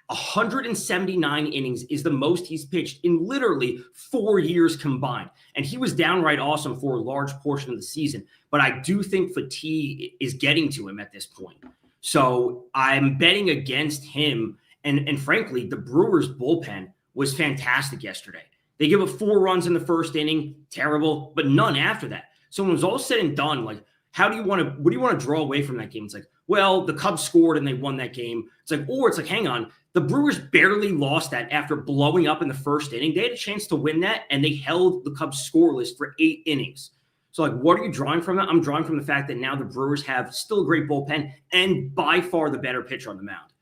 179 innings is the most he's pitched in literally 4 years combined. And he was downright awesome for a large portion of the season. But I do think fatigue is getting to him at this point. So I'm betting against him. And frankly, the Brewers bullpen was fantastic yesterday. They give up 4 runs in the first inning, terrible, but none after that. So when it was all said and done, like, what do you want to draw away from that game? It's like, well, the Cubs scored and they won that game. It's like, hang on. The Brewers barely lost that after blowing up in the first inning. They had a chance to win that, and they held the Cubs scoreless for 8 innings. So, like, what are you drawing from that? I'm drawing from the fact that now the Brewers have still a great bullpen and by far the better pitcher on the mound.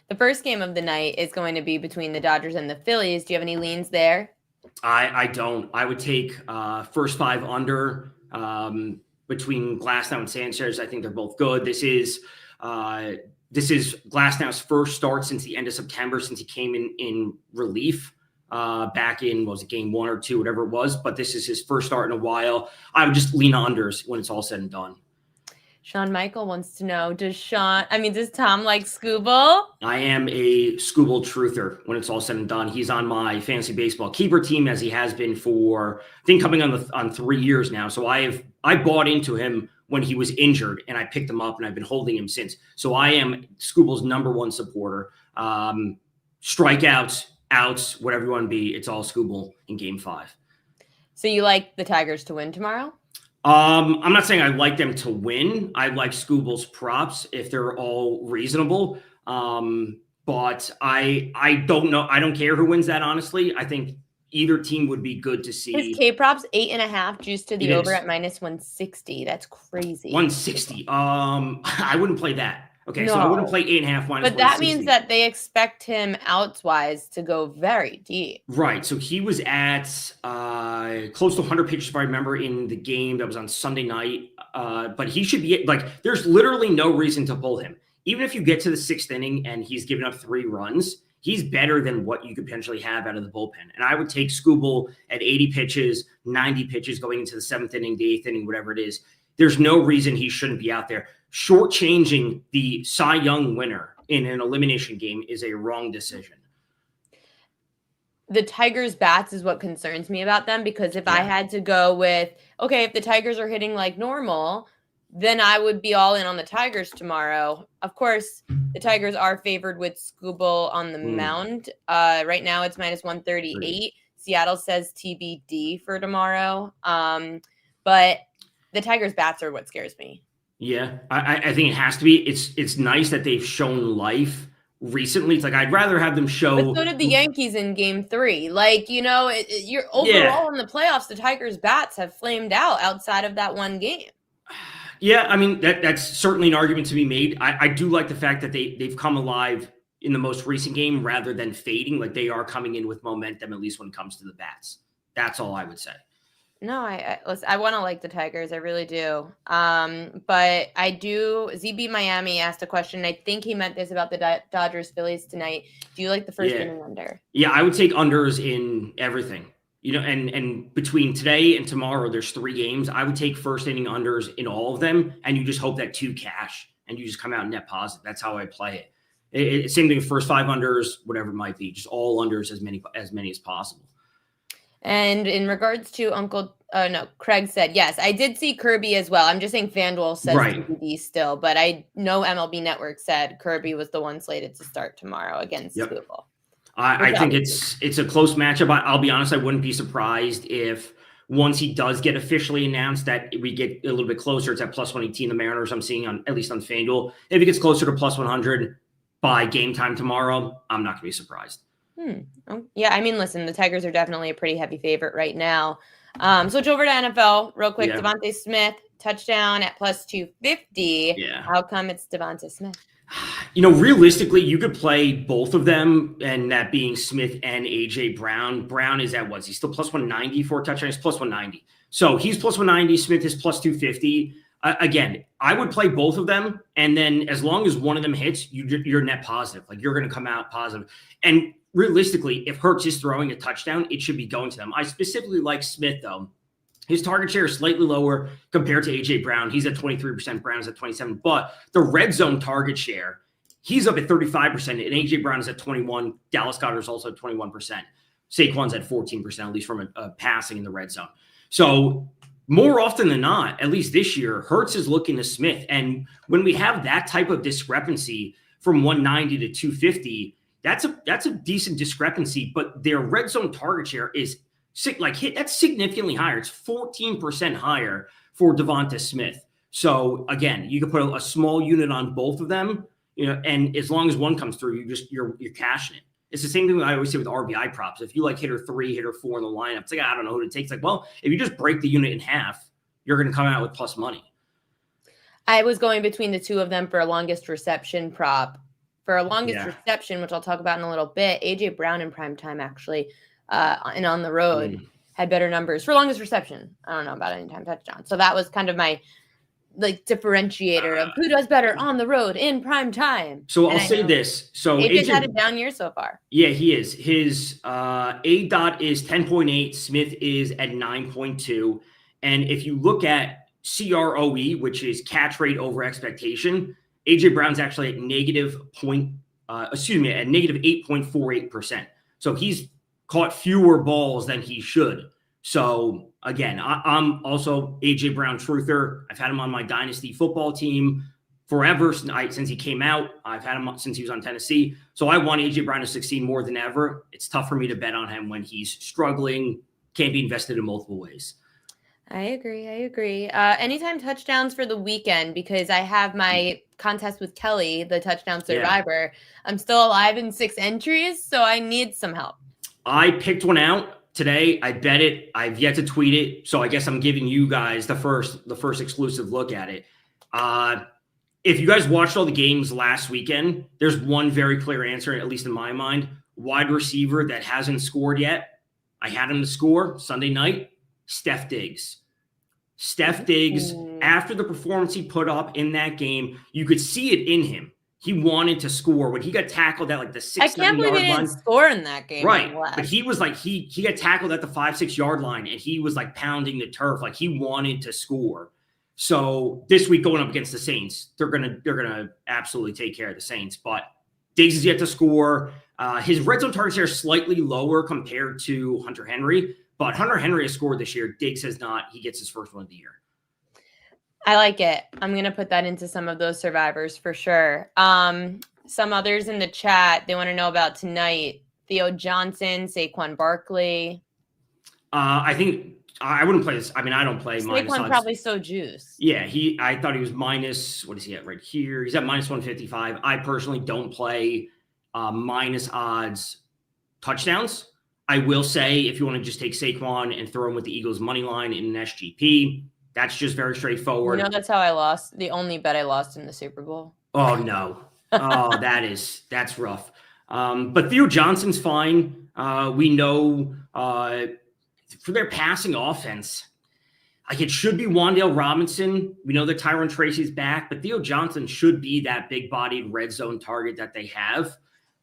The first game of the night is going to be between the Dodgers and the Phillies. Do you have any leans there? I don't. I would take first 5 under between Glasnow and Sanchez. I think they're both good. This is Glasnow's first start since the end of September, since he came in relief back in, game 1 or 2, whatever it was. But this is his first start in a while. I would just lean unders when it's all said and done. Sean Michael wants to know, does Tom like Scooble? I am a Scooble truther when it's all said and done. He's on my fantasy baseball keeper team, as he has been for, I think, coming on 3 years now. So I bought into him when he was injured, and I picked him up, and I've been holding him since. So I am Scooble's #1 supporter. Strikeouts, outs, whatever you want to be, it's all Scooble in game 5. So you like the Tigers to win tomorrow? I'm not saying I like them to win. I like Scooble's props if they're all reasonable. But I don't know. I don't care who wins that, honestly. I think either team would be good to see. His K props 8.5 juice to the over at -160. That's crazy. 160. I wouldn't play that. Okay, no. So I wouldn't play 8.5 minus. But that means that they expect him outs-wise to go very deep. Right. So he was at close to 100 pitches, if I remember, in the game that was on Sunday night. But he should be there's literally no reason to pull him. Even if you get to the 6th inning and he's given up 3 runs, he's better than what you could potentially have out of the bullpen. And I would take Scooble at 80 pitches, 90 pitches going into the 7th inning, the 8th inning, whatever it is. There's no reason he shouldn't be out there. Shortchanging the Cy Young winner in an elimination game is a wrong decision. The Tigers' bats is what concerns me about them, because if I had to go with, okay, if the Tigers are hitting like normal, then I would be all in on the Tigers tomorrow. Of course, the Tigers are favored with Scooble on the mound. Right now it's -138. Seattle says TBD for tomorrow. But the Tigers' bats are what scares me. Yeah, I think it has to be. It's nice that they've shown life recently. It's like I'd rather have them show. But so did the Yankees in Game 3. You're overall in the playoffs, the Tigers' bats have flamed out outside of that one game. Yeah, I mean that's certainly an argument to be made. I do like the fact that they've come alive in the most recent game rather than fading. Like they are coming in with momentum, at least when it comes to the bats. That's all I would say. No, listen, I want to like the Tigers. I really do. But I do. ZB Miami asked a question. I think he meant this about the Dodgers Phillies tonight. Do you like the first inning under? Yeah, I would take unders in everything. You know, and between today and tomorrow, there's 3 games. I would take first inning unders in all of them, and you just hope that 2 cash, and you just come out net positive. That's how I play it. Same thing, first 5 unders, whatever it might be, just all unders, as many as possible. And in regards to Craig said, yes, I did see Kirby as well. I'm just saying FanDuel says TBD still, but I know MLB Network said Kirby was the one slated to start tomorrow against Scooball. I think it's a close matchup. I'll be honest, I wouldn't be surprised if once he does get officially announced that we get a little bit closer. It's at plus 118, the Mariners I'm seeing at least on FanDuel. If it gets closer to plus 100 by game time tomorrow, I'm not going to be surprised. Yeah, I mean, listen, the Tigers are definitely a pretty heavy favorite right now. Switch over to NFL real quick. Yeah. Devontae Smith, touchdown at plus 250. Yeah. How come it's Devontae Smith? You know, realistically, you could play both of them, and that being Smith and A.J. Brown. Brown is at what? He's still plus 190 for a touchdown. He's plus 190. So he's plus 190. Smith is plus 250. Again, I would play both of them, and then as long as one of them hits, you're net positive. Like you're going to come out positive. And realistically, if Hurts is throwing a touchdown, it should be going to them. I specifically like Smith, though. His target share is slightly lower compared to A.J. Brown. He's at 23%. Brown is at 27%. But the red zone target share, he's up at 35%, and A.J. Brown is at 21%. Dallas Goedert is also at 21%. Saquon's at 14%, at least from a passing in the red zone. So more often than not, at least this year, Hurts is looking to Smith. And when we have that type of discrepancy from 190 to 250, that's a decent discrepancy. But their red zone target share is that's significantly higher. It's 14% higher for Devonta Smith. So again, you can put a small unit on both of them, you know, and as long as one comes through, you're cashing it. It's the same thing I always say with RBI props. If you like hitter 3, hitter 4 in the lineup, it's like, I don't know who to take. It's like, well, if you just break the unit in half, you're going to come out with plus money. I was going between the two of them for a longest reception prop. For a longest reception, which I'll talk about in a little bit, A.J. Brown in prime time actually, and on the road had better numbers for longest reception. I don't know about anytime touchdown. So that was kind of my differentiator of who does better on the road in prime time. So I'll say this. So AJ's had a down year so far. Yeah, he is. His A dot is 10.8. Smith is at 9.2. And if you look at CROE, which is catch rate over expectation, AJ Brown's actually at negative 8.48%. So he's caught fewer balls than he should. So again, I'm also AJ Brown truther. I've had him on my dynasty football team forever since he came out. I've had him since he was on Tennessee. So I want AJ Brown to succeed more than ever. It's tough for me to bet on him when he's struggling, can't be invested in multiple ways. I agree. Anytime touchdowns for the weekend, because I have my contest with Kelly, the touchdown survivor. I'm still alive in 6 entries, so I need some help. I picked one out today. I bet it. I've yet to tweet it, so I guess I'm giving you guys the first exclusive look at it. If you guys watched all the games last weekend, there's one very clear answer, at least in my mind. Wide receiver that hasn't scored yet. I had him to score Sunday night. Steph Diggs. After the performance he put up in that game, you could see it in him. He wanted to score. When he got tackled at the 6-7 yard line. I can't believe he didn't score in that game. Right. But he was he got tackled at the 5-6 yard line, and he was pounding the turf. He wanted to score. So this week going up against the Saints, they're gonna absolutely take care of the Saints. But Diggs is yet to score. His red zone target share is slightly lower compared to Hunter Henry. But Hunter Henry has scored this year. Diggs has not. He gets his first one of the year. I like it. I'm going to put that into some of those survivors for sure. Some others in the chat, they want to know about tonight. Theo Johnson, Saquon Barkley. I think I wouldn't play this. I mean, I don't play minus odds. Saquon probably so juice. Yeah, I thought he was minus, what is he at right here? He's at minus 155. I personally don't play minus odds touchdowns. I will say, if you want to just take Saquon and throw him with the Eagles money line in an SGP, that's just very straightforward. That's how I lost. The only bet I lost in the Super Bowl. Oh, no. Oh, that's rough. But Theo Johnson's fine. We know for their passing offense, like it should be Wan'Dale Robinson. We know that Tyron Tracy's back, but Theo Johnson should be that big-bodied red zone target that they have.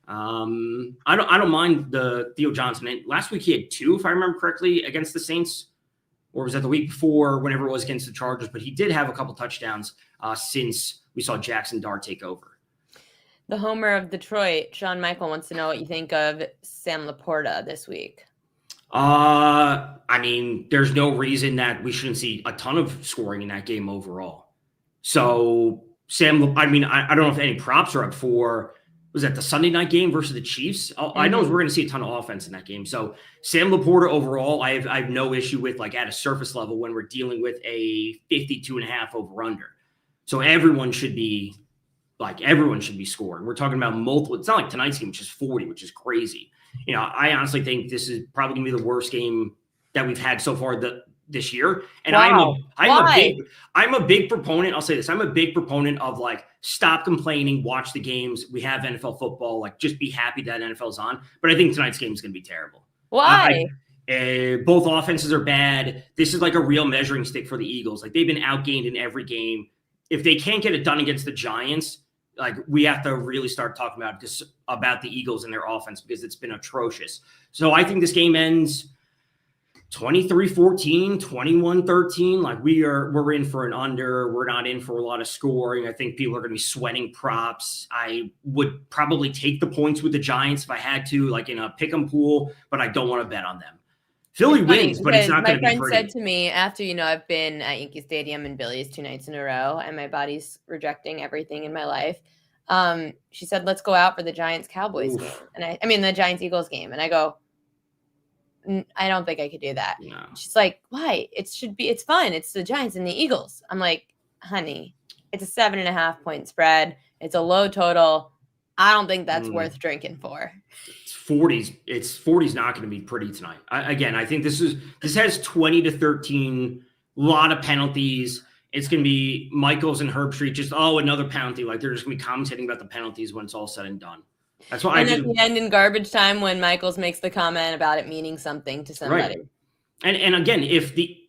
I don't mind the Theo Johnson. And last week he had 2, if I remember correctly, against the Saints, or was that the week before? Whenever it was against the Chargers, but he did have a couple touchdowns since we saw Jackson Dart take over. The homer of Detroit, Sean Michael, wants to know what you think of Sam Laporta this week. I mean, there's no reason that we shouldn't see a ton of scoring in that game overall. So Sam, I mean, I don't know if any props are up for, was that the Sunday night game versus the Chiefs? I know we're going to see a ton of offense in that game. So Sam Laporta overall, I have no issue with, like, at a surface level when we're dealing with a 52.5 over under. So everyone should be scoring. We're talking about multiple. It's not like tonight's game, which is 40, which is crazy. You know, I honestly think this is probably going to be the worst game that we've had so far this year. And wow. I'm a big proponent. I'll say this. I'm a big proponent of, like, stop complaining, watch the games. We have NFL football. Like, just be happy that NFL's on. But I think tonight's game is going to be terrible. Why? Both offenses are bad. This is like a real measuring stick for the Eagles. Like, they've been outgained in every game. If they can't get it done against the Giants, like, we have to really start talking about the Eagles and their offense, because it's been atrocious. So I think this game ends 23-14, 21-13. Like, we're in for an under. We're not in for a lot of scoring. I think people are going to be sweating props. I would probably take the points with the Giants if I had to, like in a pick 'em pool, but I don't want to bet on them. Philly wins, but it's not going to be pretty. My friend said to me after, I've been at Yankee Stadium and Billy's 2 nights in a row, and my body's rejecting everything in my life. She said, let's go out for the Giants-Cowboys game. And I mean, the Giants-Eagles game. And I go, I don't think I could do that. No. She's like, why? It's fun. It's the Giants and the Eagles. I'm like, honey, it's a 7.5 point spread. It's a low total. I don't think that's worth drinking for. It's 40s. It's 40s not going to be pretty tonight. I think this has 20-13, a lot of penalties. It's going to be Michaels and Herbstreit just, another penalty. Like, they're just going to be commentating about the penalties when it's all said and done. That's why at the end in garbage time when Michaels makes the comment about it meaning something to somebody. Right. And again,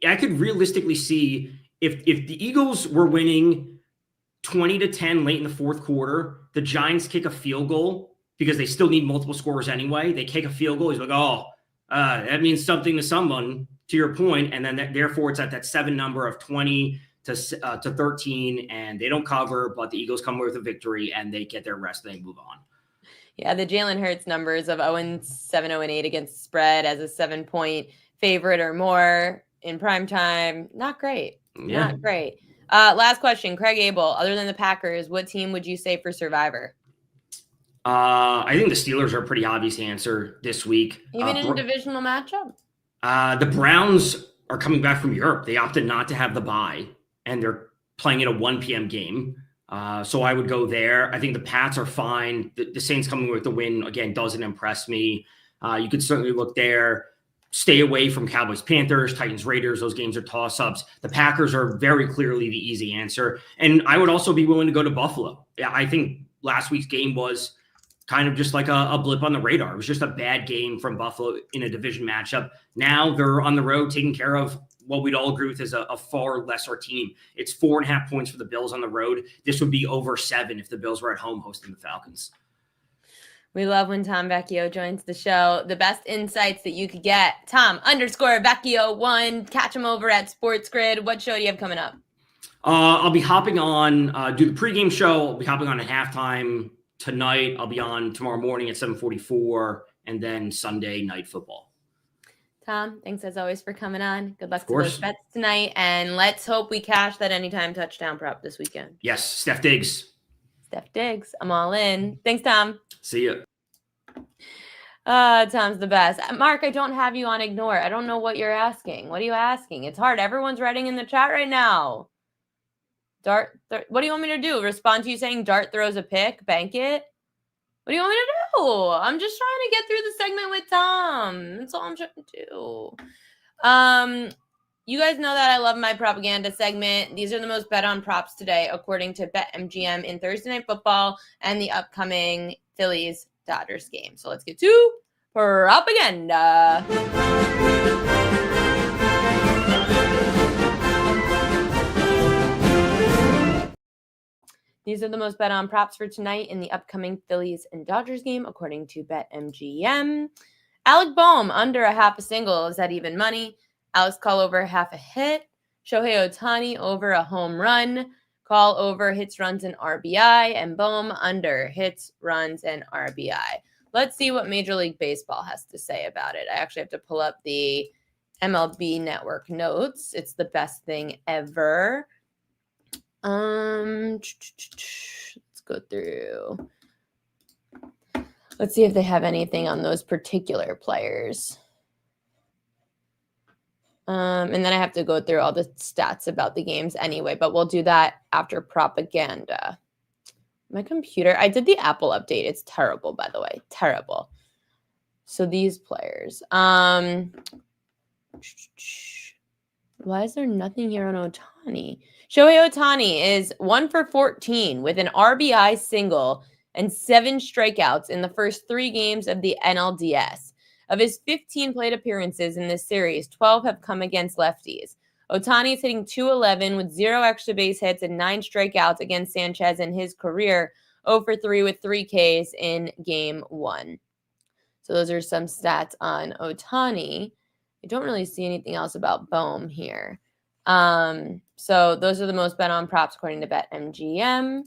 I could realistically see if the Eagles were winning 20-10 late in the fourth quarter, the Giants kick a field goal because they still need multiple scores anyway. They kick a field goal. He's like, that means something to someone, to your point. And then therefore it's at that 7 number of 20 to 13, and they don't cover, but the Eagles come away with a victory and they get their rest and they move on. Yeah, the Jalen Hurts numbers of 0-7, 0-8 against spread as a 7-point favorite or more in prime time. Not great. Yeah. Not great. Last question, Craig Abel. Other than the Packers, what team would you say for Survivor? I think the Steelers are a pretty obvious answer this week. Even in a divisional matchup? The Browns are coming back from Europe. They opted not to have the bye, and they're playing in a 1 p.m. game. So I would go there. I think the Pats are fine. The Saints coming with the win, again, doesn't impress me. You could certainly look there. Stay away from Cowboys, Panthers, Titans, Raiders. Those games are toss-ups. The Packers are very clearly the easy answer. And I would also be willing to go to Buffalo. Yeah, I think last week's game was kind of just like a blip on the radar. It was just a bad game from Buffalo in a division matchup. Now they're on the road taking care of what we'd all agree with is a far lesser team. It's 4.5 points for the Bills on the road. This would be over 7 if the Bills were at home hosting the Falcons. We love when Tom Vecchio joins the show. The best insights that you could get. Tom_Vecchio1. Catch him over at Sports Grid. What show do you have coming up? I'll be hopping on, do the pregame show. I'll be hopping on at halftime tonight. I'll be on tomorrow morning at 7:44, and then Sunday night football. Tom, thanks as always for coming on. Good luck to those bets tonight. And let's hope we cash that anytime touchdown prop this weekend. Yes, Steph Diggs. I'm all in. Thanks, Tom. See ya. Tom's the best. Mark, I don't have you on ignore. I don't know what you're asking. What are you asking? It's hard. Everyone's writing in the chat right now. Dart, what do you want me to do? Respond to you saying Dart throws a pick? Bank it? What do you want me to do? I'm just trying to get through the segment with Tom. That's all I'm trying to do. you guys know that I love my propaganda segment. These are the most bet on props today, according to BetMGM in Thursday Night Football and the upcoming Phillies-Dodgers game. So let's get to propaganda. These are the most bet on props for tonight in the upcoming Phillies and Dodgers game, according to BetMGM. Alec Boehm under a half a single. Is that even money? Alex Call over half a hit. Shohei Ohtani over a home run. Call over hits, runs, and RBI. And Boehm under hits, runs, and RBI. Let's see what Major League Baseball has to say about it. I actually have to pull up the MLB Network notes. It's the best thing ever. Let's go through. Let's see if they have anything on those particular players. And then I have to go through all the stats about the games anyway, but we'll do that after propaganda. My computer, I did the Apple update. It's terrible, by the way. Terrible. So these players. Why is there nothing here on Ohtani? Shohei Ohtani is 1 for 14 with an RBI single and 7 strikeouts in the first 3 games of the NLDS. Of his 15 plate appearances in this series, 12 have come against lefties. Ohtani is hitting .211 with 0 extra base hits and 9 strikeouts against Sanchez in his career, 0 for 3 with 3 Ks in Game 1. So those are some stats on Ohtani. I don't really see anything else about Boehm here. So those are the most bet on props according to BetMGM.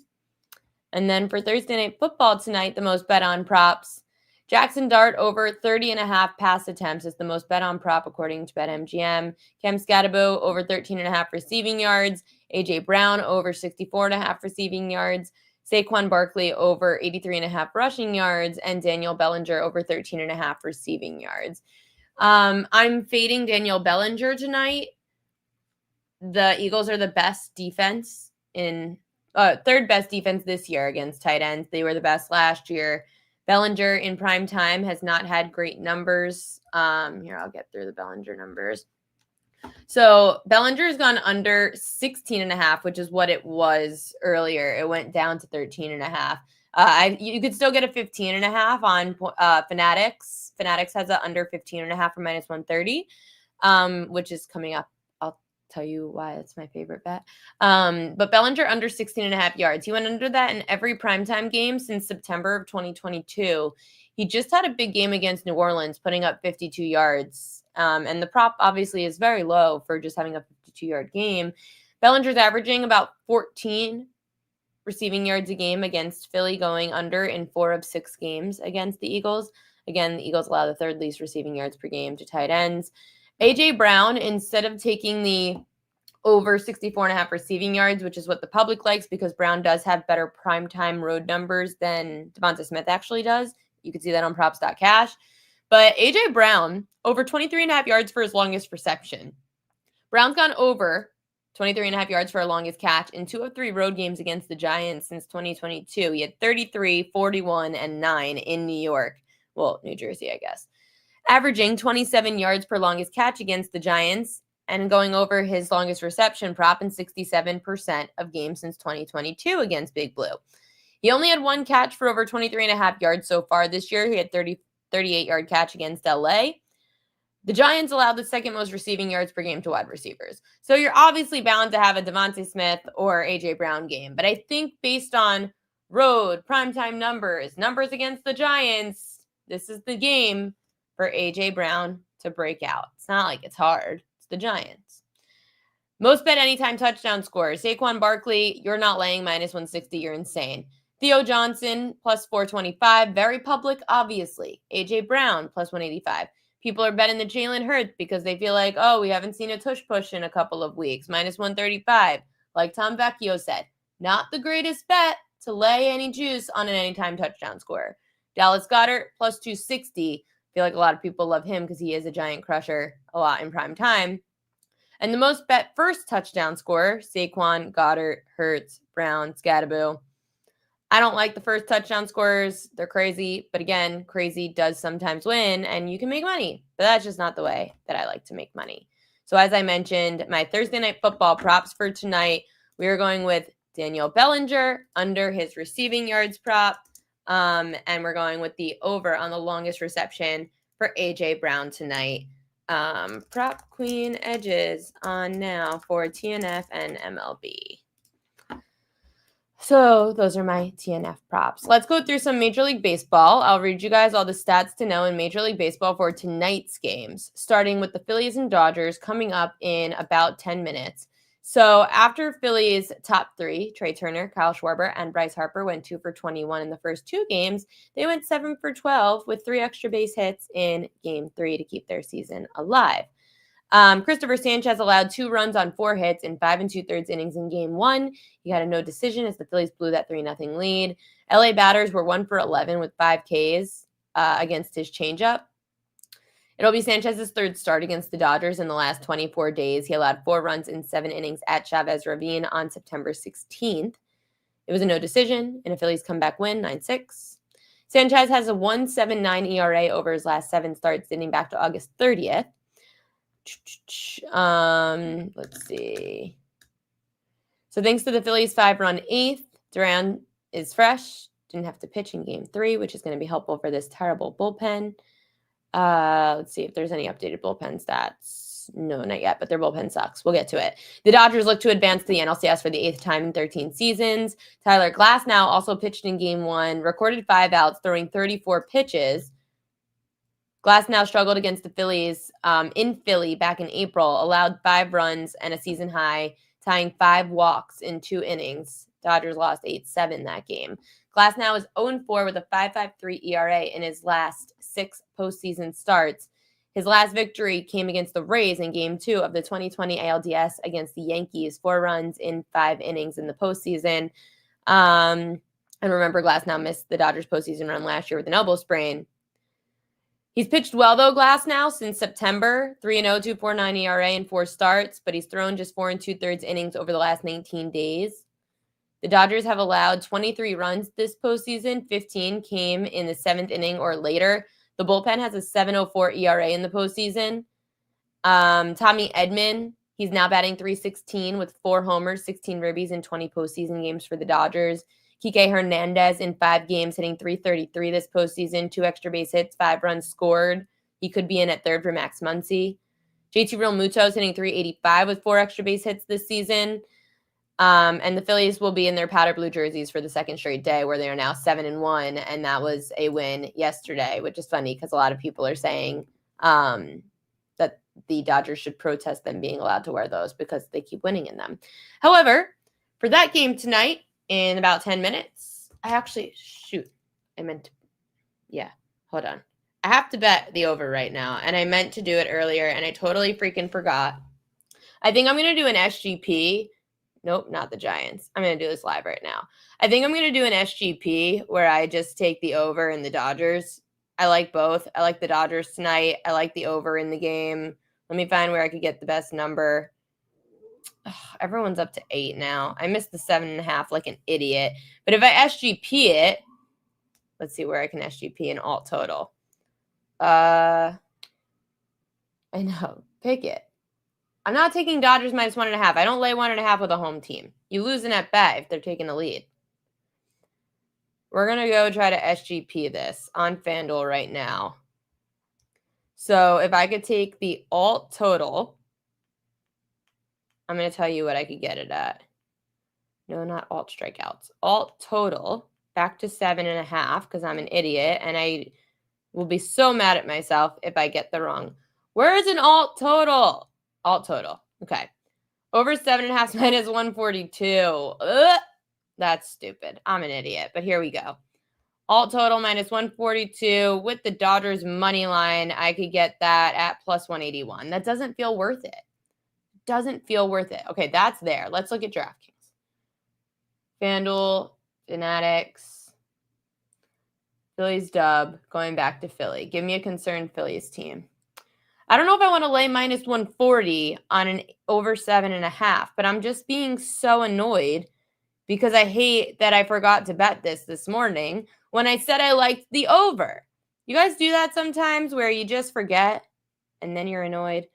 And then for Thursday Night Football tonight, the most bet on props, Jackson Dart over 30.5 pass attempts is the most bet on prop according to BetMGM. Cam Scatterbo over 13.5 receiving yards. A.J. Brown over 64.5 receiving yards. Saquon Barkley over 83.5 rushing yards. And Daniel Bellinger over 13.5 receiving yards. I'm fading Daniel Bellinger tonight. The Eagles are the best defense in third best defense this year against tight ends. They were the best last year. Bellinger in prime time has not had great numbers. Here, I'll get through the Bellinger numbers. So Bellinger has gone under 16.5, which is what it was earlier. It went down to 13.5. You could still get a 15.5 on Fanatics. Fanatics has a under 15.5 for -130, which is coming up. I'll tell you why it's my favorite bet. But Bellinger under 16.5 yards. He went under that in every primetime game since September of 2022. He just had a big game against New Orleans, putting up 52 yards. And the prop obviously is very low for just having a 52-yard game. Bellinger's averaging about 14 receiving yards a game against Philly, going under in 4 of 6 games against the Eagles. Again, the Eagles allow the third least receiving yards per game to tight ends. A.J. Brown, instead of taking the over 64.5 receiving yards, which is what the public likes because Brown does have better primetime road numbers than Devonta Smith actually does. You can see that on props.cash. But A.J. Brown, over 23.5 yards for his longest reception. Brown's gone over 23.5 yards for a longest catch in 2 of 3 road games against the Giants since 2022. He had 33, 41, and 9 in New York. Well, New Jersey, I guess. Averaging 27 yards per longest catch against the Giants and going over his longest reception prop in 67% of games since 2022 against Big Blue. He only had 1 catch for over 23.5 yards so far this year. He had 38-yard catch against LA. The Giants allowed the second most receiving yards per game to wide receivers. So you're obviously bound to have a Devonta Smith or A.J. Brown game. But I think based on road, primetime numbers against the Giants, this is the game for A.J. Brown to break out. It's not like it's hard. It's the Giants. Most bet anytime touchdown scores. Saquon Barkley, you're not laying -160. You're insane. Theo Johnson, +425. Very public, obviously. A.J. Brown, +185. People are betting the Jalen Hurts because they feel like, oh, we haven't seen a tush push in a couple of weeks. -135. Like Tom Vecchio said, not the greatest bet to lay any juice on an anytime touchdown scorer. Dallas Goedert, +260. I feel like a lot of people love him because he is a giant crusher a lot in prime time. And the most bet first touchdown scorer, Saquon, Goddard, Hurts, Brown, Scatterbo. I don't like the first touchdown scorers. They're crazy. But again, crazy does sometimes win and you can make money. But that's just not the way that I like to make money. So as I mentioned, my Thursday night football props for tonight, we are going with Daniel Bellinger under his receiving yards prop. And we're going with the over on the longest reception for A.J. Brown tonight. Prop Queen edges on now for TNF and MLB. So those are my TNF props. Let's go through some Major League Baseball. I'll read you guys all the stats to know in Major League Baseball for tonight's games, starting with the Phillies and Dodgers coming up in about 10 minutes. So after Phillies' top three, Trey Turner, Kyle Schwarber, and Bryce Harper went 2 for 21 in the first two games, they went 7 for 12 with 3 extra base hits in Game 3 to keep their season alive. Christopher Sanchez allowed 2 runs on 4 hits in 5 2/3 innings in Game 1. He had a no decision as the Phillies blew that 3-0 lead. LA batters were 1 for 11 with 5 Ks against his changeup. It'll be Sanchez's third start against the Dodgers in the last 24 days. He allowed 4 runs in 7 innings at Chavez Ravine on September 16th. It was a no decision in a Phillies comeback win, 9-6. Sanchez has a 1.79 ERA over his last 7 starts dating back to August 30th. Let's see. So thanks to the Phillies' 5-run 8th, Duran is fresh. Didn't have to pitch in Game 3, which is going to be helpful for this terrible bullpen. Let's see if there's any updated bullpen stats. No, not yet, but their bullpen sucks. We'll get to it. The Dodgers look to advance to the NLCS for the 8th time in 13 seasons. Tyler Glasnow also pitched in Game 1, recorded 5 outs, throwing 34 pitches. Glasnow struggled against the Phillies in Philly back in April, allowed 5 runs and a season high, tying 5 walks in 2 innings. Dodgers lost 8-7 that game. Glasnow is 0-4 with a 5.53 ERA in his last 6 postseason starts. His last victory came against the Rays in Game 2 of the 2020 ALDS against the Yankees, 4 runs in 5 innings in the postseason. And remember, Glasnow missed the Dodgers postseason run last year with an elbow sprain. He's pitched well, though, Glasnow, since September, 3-0, 2.49 ERA in 4 starts, but he's thrown just 4 2/3 innings over the last 19 days. The Dodgers have allowed 23 runs this postseason. 15 came in the 7th inning or later. The bullpen has a 7.04 ERA in the postseason. Tommy Edman, he's now batting .316 with 4 homers, 16 ribbies in 20 postseason games for the Dodgers. Kike Hernandez in 5 games hitting .333 this postseason, 2 extra base hits, 5 runs scored. He could be in at third for Max Muncy. JT Realmuto is hitting .385 with 4 extra base hits this season. And the Phillies will be in their powder blue jerseys for the 2nd straight day, where they are now 7-1, and that was a win yesterday, which is funny because a lot of people are saying that the Dodgers should protest them being allowed to wear those because they keep winning in them. However, for that game tonight, in about 10 minutes, hold on. I have to bet the over right now, and I meant to do it earlier, and I totally freaking forgot. I think I'm going to do an SGP. Nope, not the Giants. I'm going to do this live right now. I think I'm going to do an SGP where I just take the over in the Dodgers. I like both. I like the Dodgers tonight. I like the over in the game. Let me find where I could get the best number. Ugh, everyone's up to 8 now. I missed the 7.5 like an idiot. But if I SGP it, let's see where I can SGP an alt total. I know. Pikkit. I'm not taking Dodgers minus 1.5. I don't lay 1.5 with a home team. You lose an at bat if they're taking a lead. We're going to go try to SGP this on FanDuel right now. So if I could take the alt total, I'm going to tell you what I could get it at. No, not alt strikeouts. Alt total back to 7.5 because I'm an idiot and I will be so mad at myself if I get the wrong. Where is an alt total? Alt total. Okay. Over 7.5 minus 142. Ugh, that's stupid. I'm an idiot, but here we go. Alt total minus 142 with the Dodgers money line. I could get that at plus 181. That doesn't feel worth it. Doesn't feel worth it. Okay, that's there. Let's look at DraftKings. FanDuel, Fanatics, Phillies dub, going back to Philly. Give me a concerned Phillies team. I don't know if I want to lay minus 140 on an over 7.5, but I'm just being so annoyed because I hate that I forgot to bet this morning when I said I liked the over. You guys do that sometimes where you just forget and then you're annoyed?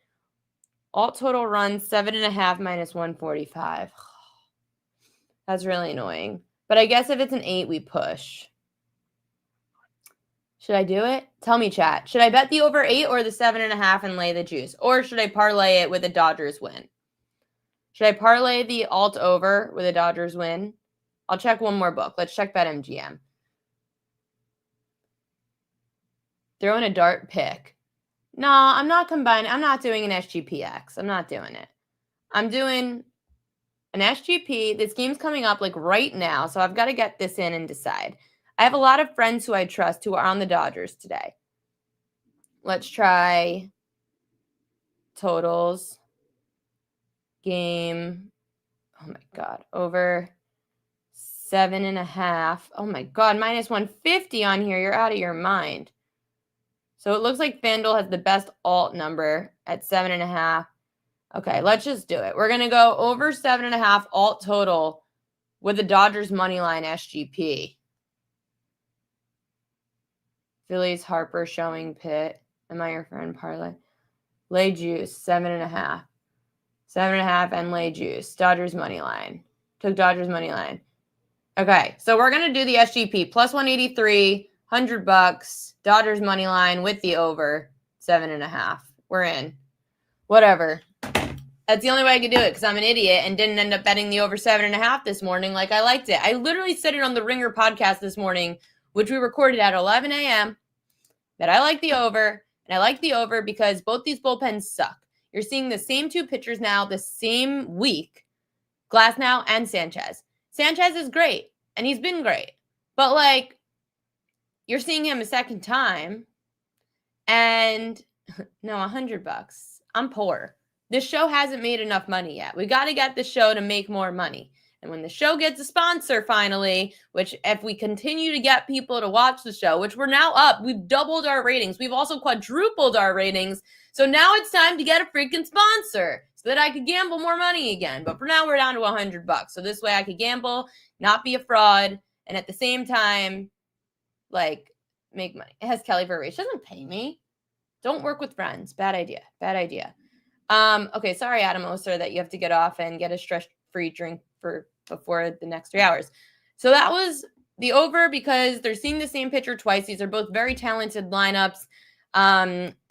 Alt total runs 7.5 minus 145. That's really annoying. But I guess if it's an 8, we push. Should I do it? Tell me, chat. Should I bet the over 8 or the 7.5 and lay the juice? Or should I parlay it with a Dodgers win? Should I parlay the alt over with a Dodgers win? I'll check one more book. Let's check BetMGM. Throw in a dart pick. No, I'm not combining. I'm not doing an SGPX. I'm not doing it. I'm doing an SGP. This game's coming up like right now, so I've got to get this in and decide. I have a lot of friends who I trust who are on the Dodgers today. Let's try totals. Game. Oh my God. Over 7.5. Oh my God. Minus 150 on here. You're out of your mind. So it looks like FanDuel has the best alt number at 7.5. Okay, let's just do it. We're going to go over 7.5 alt total with the Dodgers moneyline SGP. Phillies Harper showing Pitt. Am I your friend, parlay? Lay juice, 7.5. 7.5 and lay juice. Dodgers moneyline. Took Dodgers moneyline. Okay, so we're going to do the SGP. Plus 183, $100. Dodgers moneyline with the over 7.5. We're in. Whatever. That's the only way I could do it because I'm an idiot and didn't end up betting the over 7.5 this morning like I liked it. I literally said it on the Ringer podcast this morning, which we recorded at 11 a.m., that I like the over, and I like the over because both these bullpens suck. You're seeing the same two pitchers now the same week, Glasnow and Sanchez. Sanchez is great, and he's been great. But, like, you're seeing him a second time, and no, $100. I'm poor. This show hasn't made enough money yet. We got to get the show to make more money. And when the show gets a sponsor finally, which if we continue to get people to watch the show, which we're now up, we've doubled our ratings. We've also quadrupled our ratings. So now it's time to get a freaking sponsor so that I could gamble more money again. But for now, we're down to $100. So this way I could gamble, not be a fraud, and at the same time, like, make money. It has Kelly for a race. She doesn't pay me. Don't work with friends. Bad idea. Bad idea. Okay, sorry, Adam Oster, that you have to get off and get a stress-free drink for before the next 3 hours. So that was the over because they're seeing the same pitcher twice. These are both very talented lineups.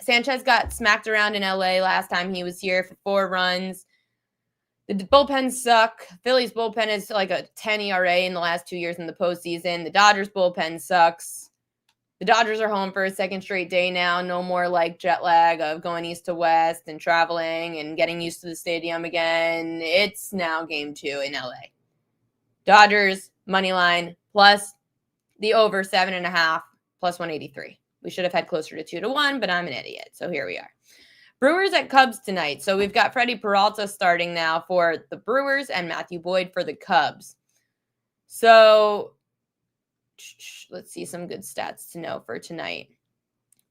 Sanchez got smacked around in LA last time he was here for 4 runs. The bullpens suck. Phillies bullpen is like a 10 ERA in the last 2 years in the postseason. The Dodgers bullpen sucks. The Dodgers are home for a second straight day now. No more like jet lag of going east to west and traveling and getting used to the stadium again. It's now game 2 in LA. Dodgers, money line, plus the over 7.5, plus 183. We should have had closer to 2-1, but I'm an idiot. So here we are. Brewers at Cubs tonight. So we've got Freddie Peralta starting now for the Brewers and Matthew Boyd for the Cubs. So let's see some good stats to know for tonight.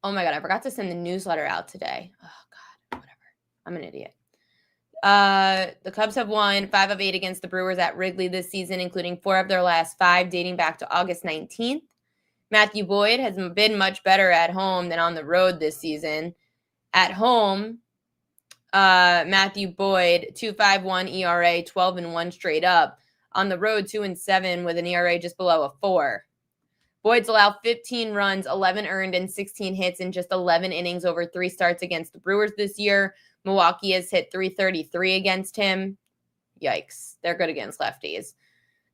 Oh my God, I forgot to send the newsletter out today. Oh God, whatever. I'm an idiot. The Cubs have won 5 of 8 against the Brewers at Wrigley this season, including 4 of their last 5 dating back to August 19th. Matthew Boyd has been much better at home than on the road this season. At home, Matthew Boyd, 2.51 ERA, 12-1 straight up. On the road, 2-7 with an ERA just below a 4. Boyd's allowed 15 runs, 11 earned, and 16 hits in just 11 innings over 3 starts against the Brewers this year. Milwaukee has hit .333 against him. Yikes. They're good against lefties.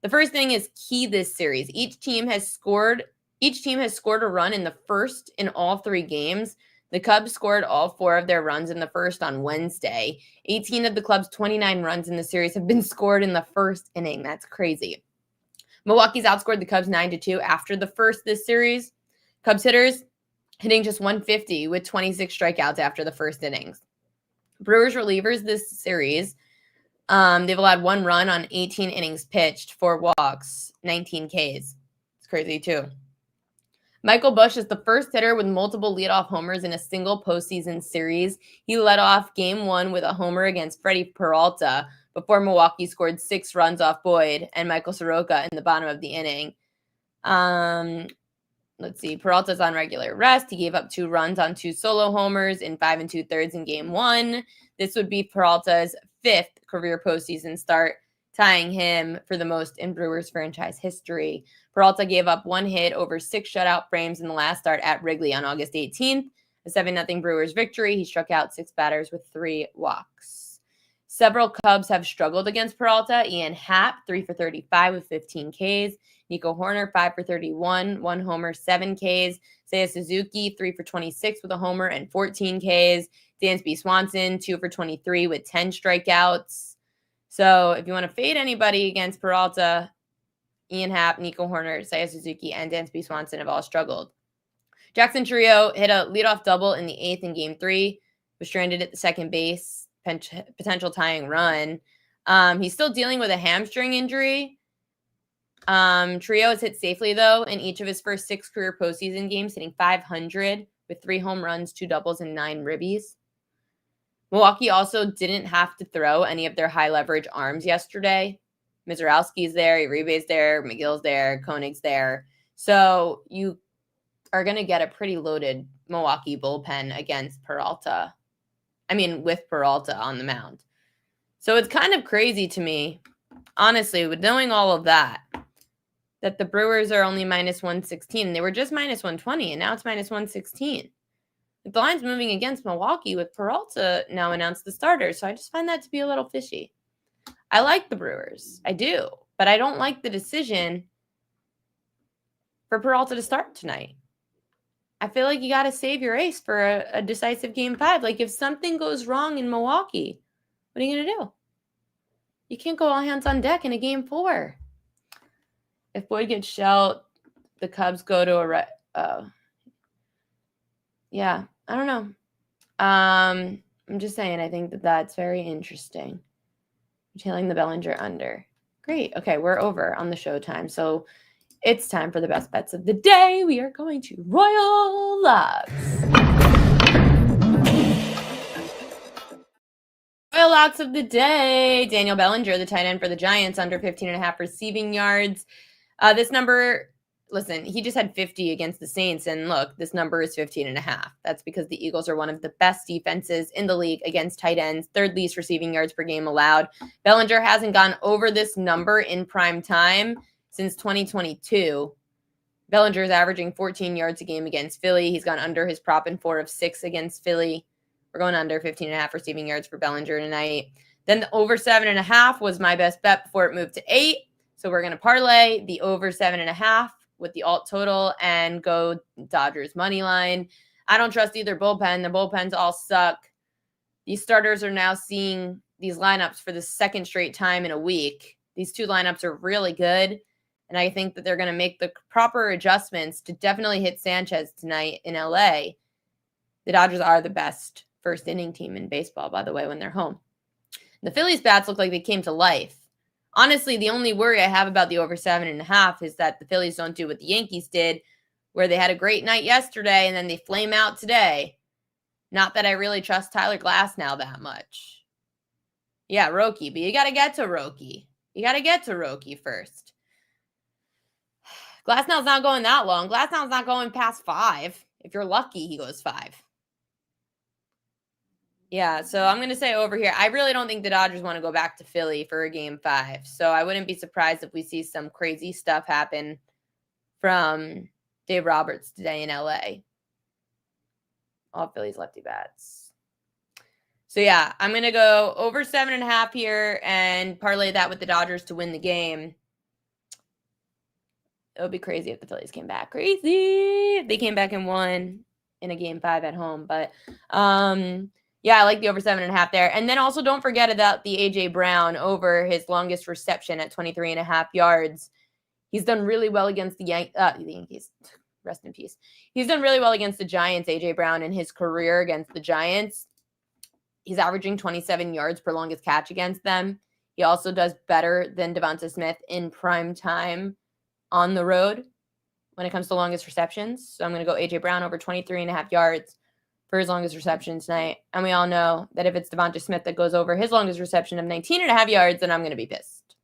The first inning is key this series. Each team has scored a run in the first in all 3 games. The Cubs scored all 4 of their runs in the first on Wednesday. 18 of the Club's 29 runs in the series have been scored in the first inning. That's crazy. Milwaukee's outscored the Cubs 9-2 after the first this series. Cubs hitters hitting just 150 with 26 strikeouts after the first innings. Brewers relievers this series, they've allowed 1 run on 18 innings pitched, 4 walks, 19 Ks. It's crazy too. Michael Busch is the first hitter with multiple leadoff homers in a single postseason series. He led off game 1 with a homer against Freddie Peralta before Milwaukee scored 6 runs off Boyd and Michael Soroka in the bottom of the inning. let's see. Peralta's on regular rest. He gave up 2 runs on 2 solo homers in 5 2/3 in game 1. This would be Peralta's 5th career postseason start, tying him for the most in Brewers franchise history. Peralta gave up 1 hit over 6 shutout frames in the last start at Wrigley on August 18th. A 7-0 Brewers victory. He struck out 6 batters with 3 walks. Several Cubs have struggled against Peralta. Ian Happ, 3 for 35 with 15 Ks. Nico Horner, 5 for 31, 1 homer, 7 Ks. Seiya Suzuki, 3 for 26 with a homer and 14 Ks. Dansby Swanson, 2 for 23 with 10 strikeouts. So if you want to fade anybody against Peralta, Ian Happ, Nico Horner, Seiya Suzuki, and Dansby Swanson have all struggled. Jackson Trio hit a leadoff double in the 8th in game 3, was stranded at the second base, potential tying run. He's still dealing with a hamstring injury. Trio has hit safely, though, in each of his first 6 career postseason games, hitting .500 with 3 home runs, 2 doubles, and 9 ribbies. Milwaukee also didn't have to throw any of their high-leverage arms yesterday. Mizralski's there, Uribe's there, McGill's there, Koenig's there. So you are going to get a pretty loaded Milwaukee bullpen against Peralta. I mean, with Peralta on the mound. So it's kind of crazy to me, honestly, with knowing all of that the Brewers are only -116. They were just -120, and now it's -116. The line's moving against Milwaukee with Peralta now announced the starter, so I just find that to be a little fishy. I like the Brewers. I do. But I don't like the decision for Peralta to start tonight. I feel like you got to save your ace for a decisive game 5. Like, if something goes wrong in Milwaukee, what are you going to do? You can't go all hands on deck in a game 4. If Boyd gets shelled, the Cubs go to yeah, I don't know. I'm just saying, I think that's very interesting. I'm tailing the Bellinger under. Great. Okay, we're over on the showtime. So it's time for the best bets of the day. We are going to Royal Locks. Royal Locks of the day. Daniel Bellinger, the tight end for the Giants, under 15.5 receiving yards. This number, listen, he just had 50 against the Saints, and look, this number is 15.5. That's because the Eagles are one of the best defenses in the league against tight ends, 3rd least receiving yards per game allowed. Bellinger hasn't gone over this number in prime time since 2022. Bellinger is averaging 14 yards a game against Philly. He's gone under his prop in 4 of 6 against Philly. We're going under 15.5 receiving yards for Bellinger tonight. Then the over 7.5 was my best bet before it moved to 8. So we're going to parlay the over 7.5 with the alt total and go Dodgers money line. I don't trust either bullpen. The bullpens all suck. These starters are now seeing these lineups for the 2nd straight time in a week. These 2 lineups are really good. And I think that they're going to make the proper adjustments to definitely hit Sanchez tonight in LA. The Dodgers are the best first inning team in baseball, by the way, when they're home. The Phillies bats look like they came to life. Honestly, the only worry I have about the over 7.5 is that the Phillies don't do what the Yankees did, where they had a great night yesterday and then they flame out today. Not that I really trust Tyler Glasnow that much. Yeah, Roki, but you got to get to Roki. You got to get to Roki first. Glasnow's not going that long. Glasnow's not going past 5. If you're lucky, he goes 5. Yeah, so I'm going to say over here. I really don't think the Dodgers want to go back to Philly for a game 5. So I wouldn't be surprised if we see some crazy stuff happen from Dave Roberts today in LA. All Phillies lefty bats. So yeah, I'm going to go over 7.5 here and parlay that with the Dodgers to win the game. It would be crazy if the Phillies came back. Crazy if they came back and won in a game 5 at home. But yeah, I like the over 7.5 there. And then also don't forget about the A.J. Brown over his longest reception at 23.5 yards. He's done really well against the Yankees. Rest in peace. He's done really well against the Giants, A.J. Brown, in his career against the Giants. He's averaging 27 yards per longest catch against them. He also does better than Devonta Smith in prime time on the road when it comes to longest receptions. So I'm going to go A.J. Brown over 23.5 yards for his longest reception tonight. And we all know that if it's Devonta Smith that goes over his longest reception of 19.5 yards, then I'm going to be pissed.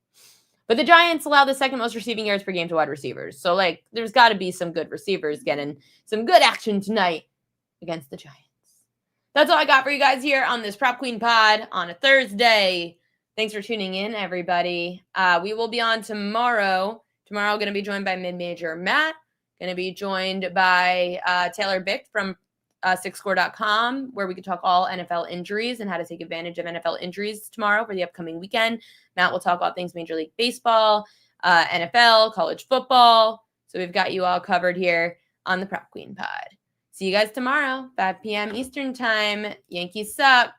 But the Giants allow the second most receiving yards per game to wide receivers. So, like, there's got to be some good receivers getting some good action tonight against the Giants. That's all I got for you guys here on this Prop Queen Pod on a Thursday. Thanks for tuning in, everybody. We will be on tomorrow. Tomorrow, going to be joined by Mid-Major Matt. Going to be joined by Taylor Bick from SixScore.com, where we could talk all NFL injuries and how to take advantage of NFL injuries tomorrow for the upcoming weekend. Matt will talk about things Major League Baseball, NFL, college football. So we've got you all covered here on the Prop Queen Pod. See you guys tomorrow, 5 p.m. Eastern Time. Yankees suck.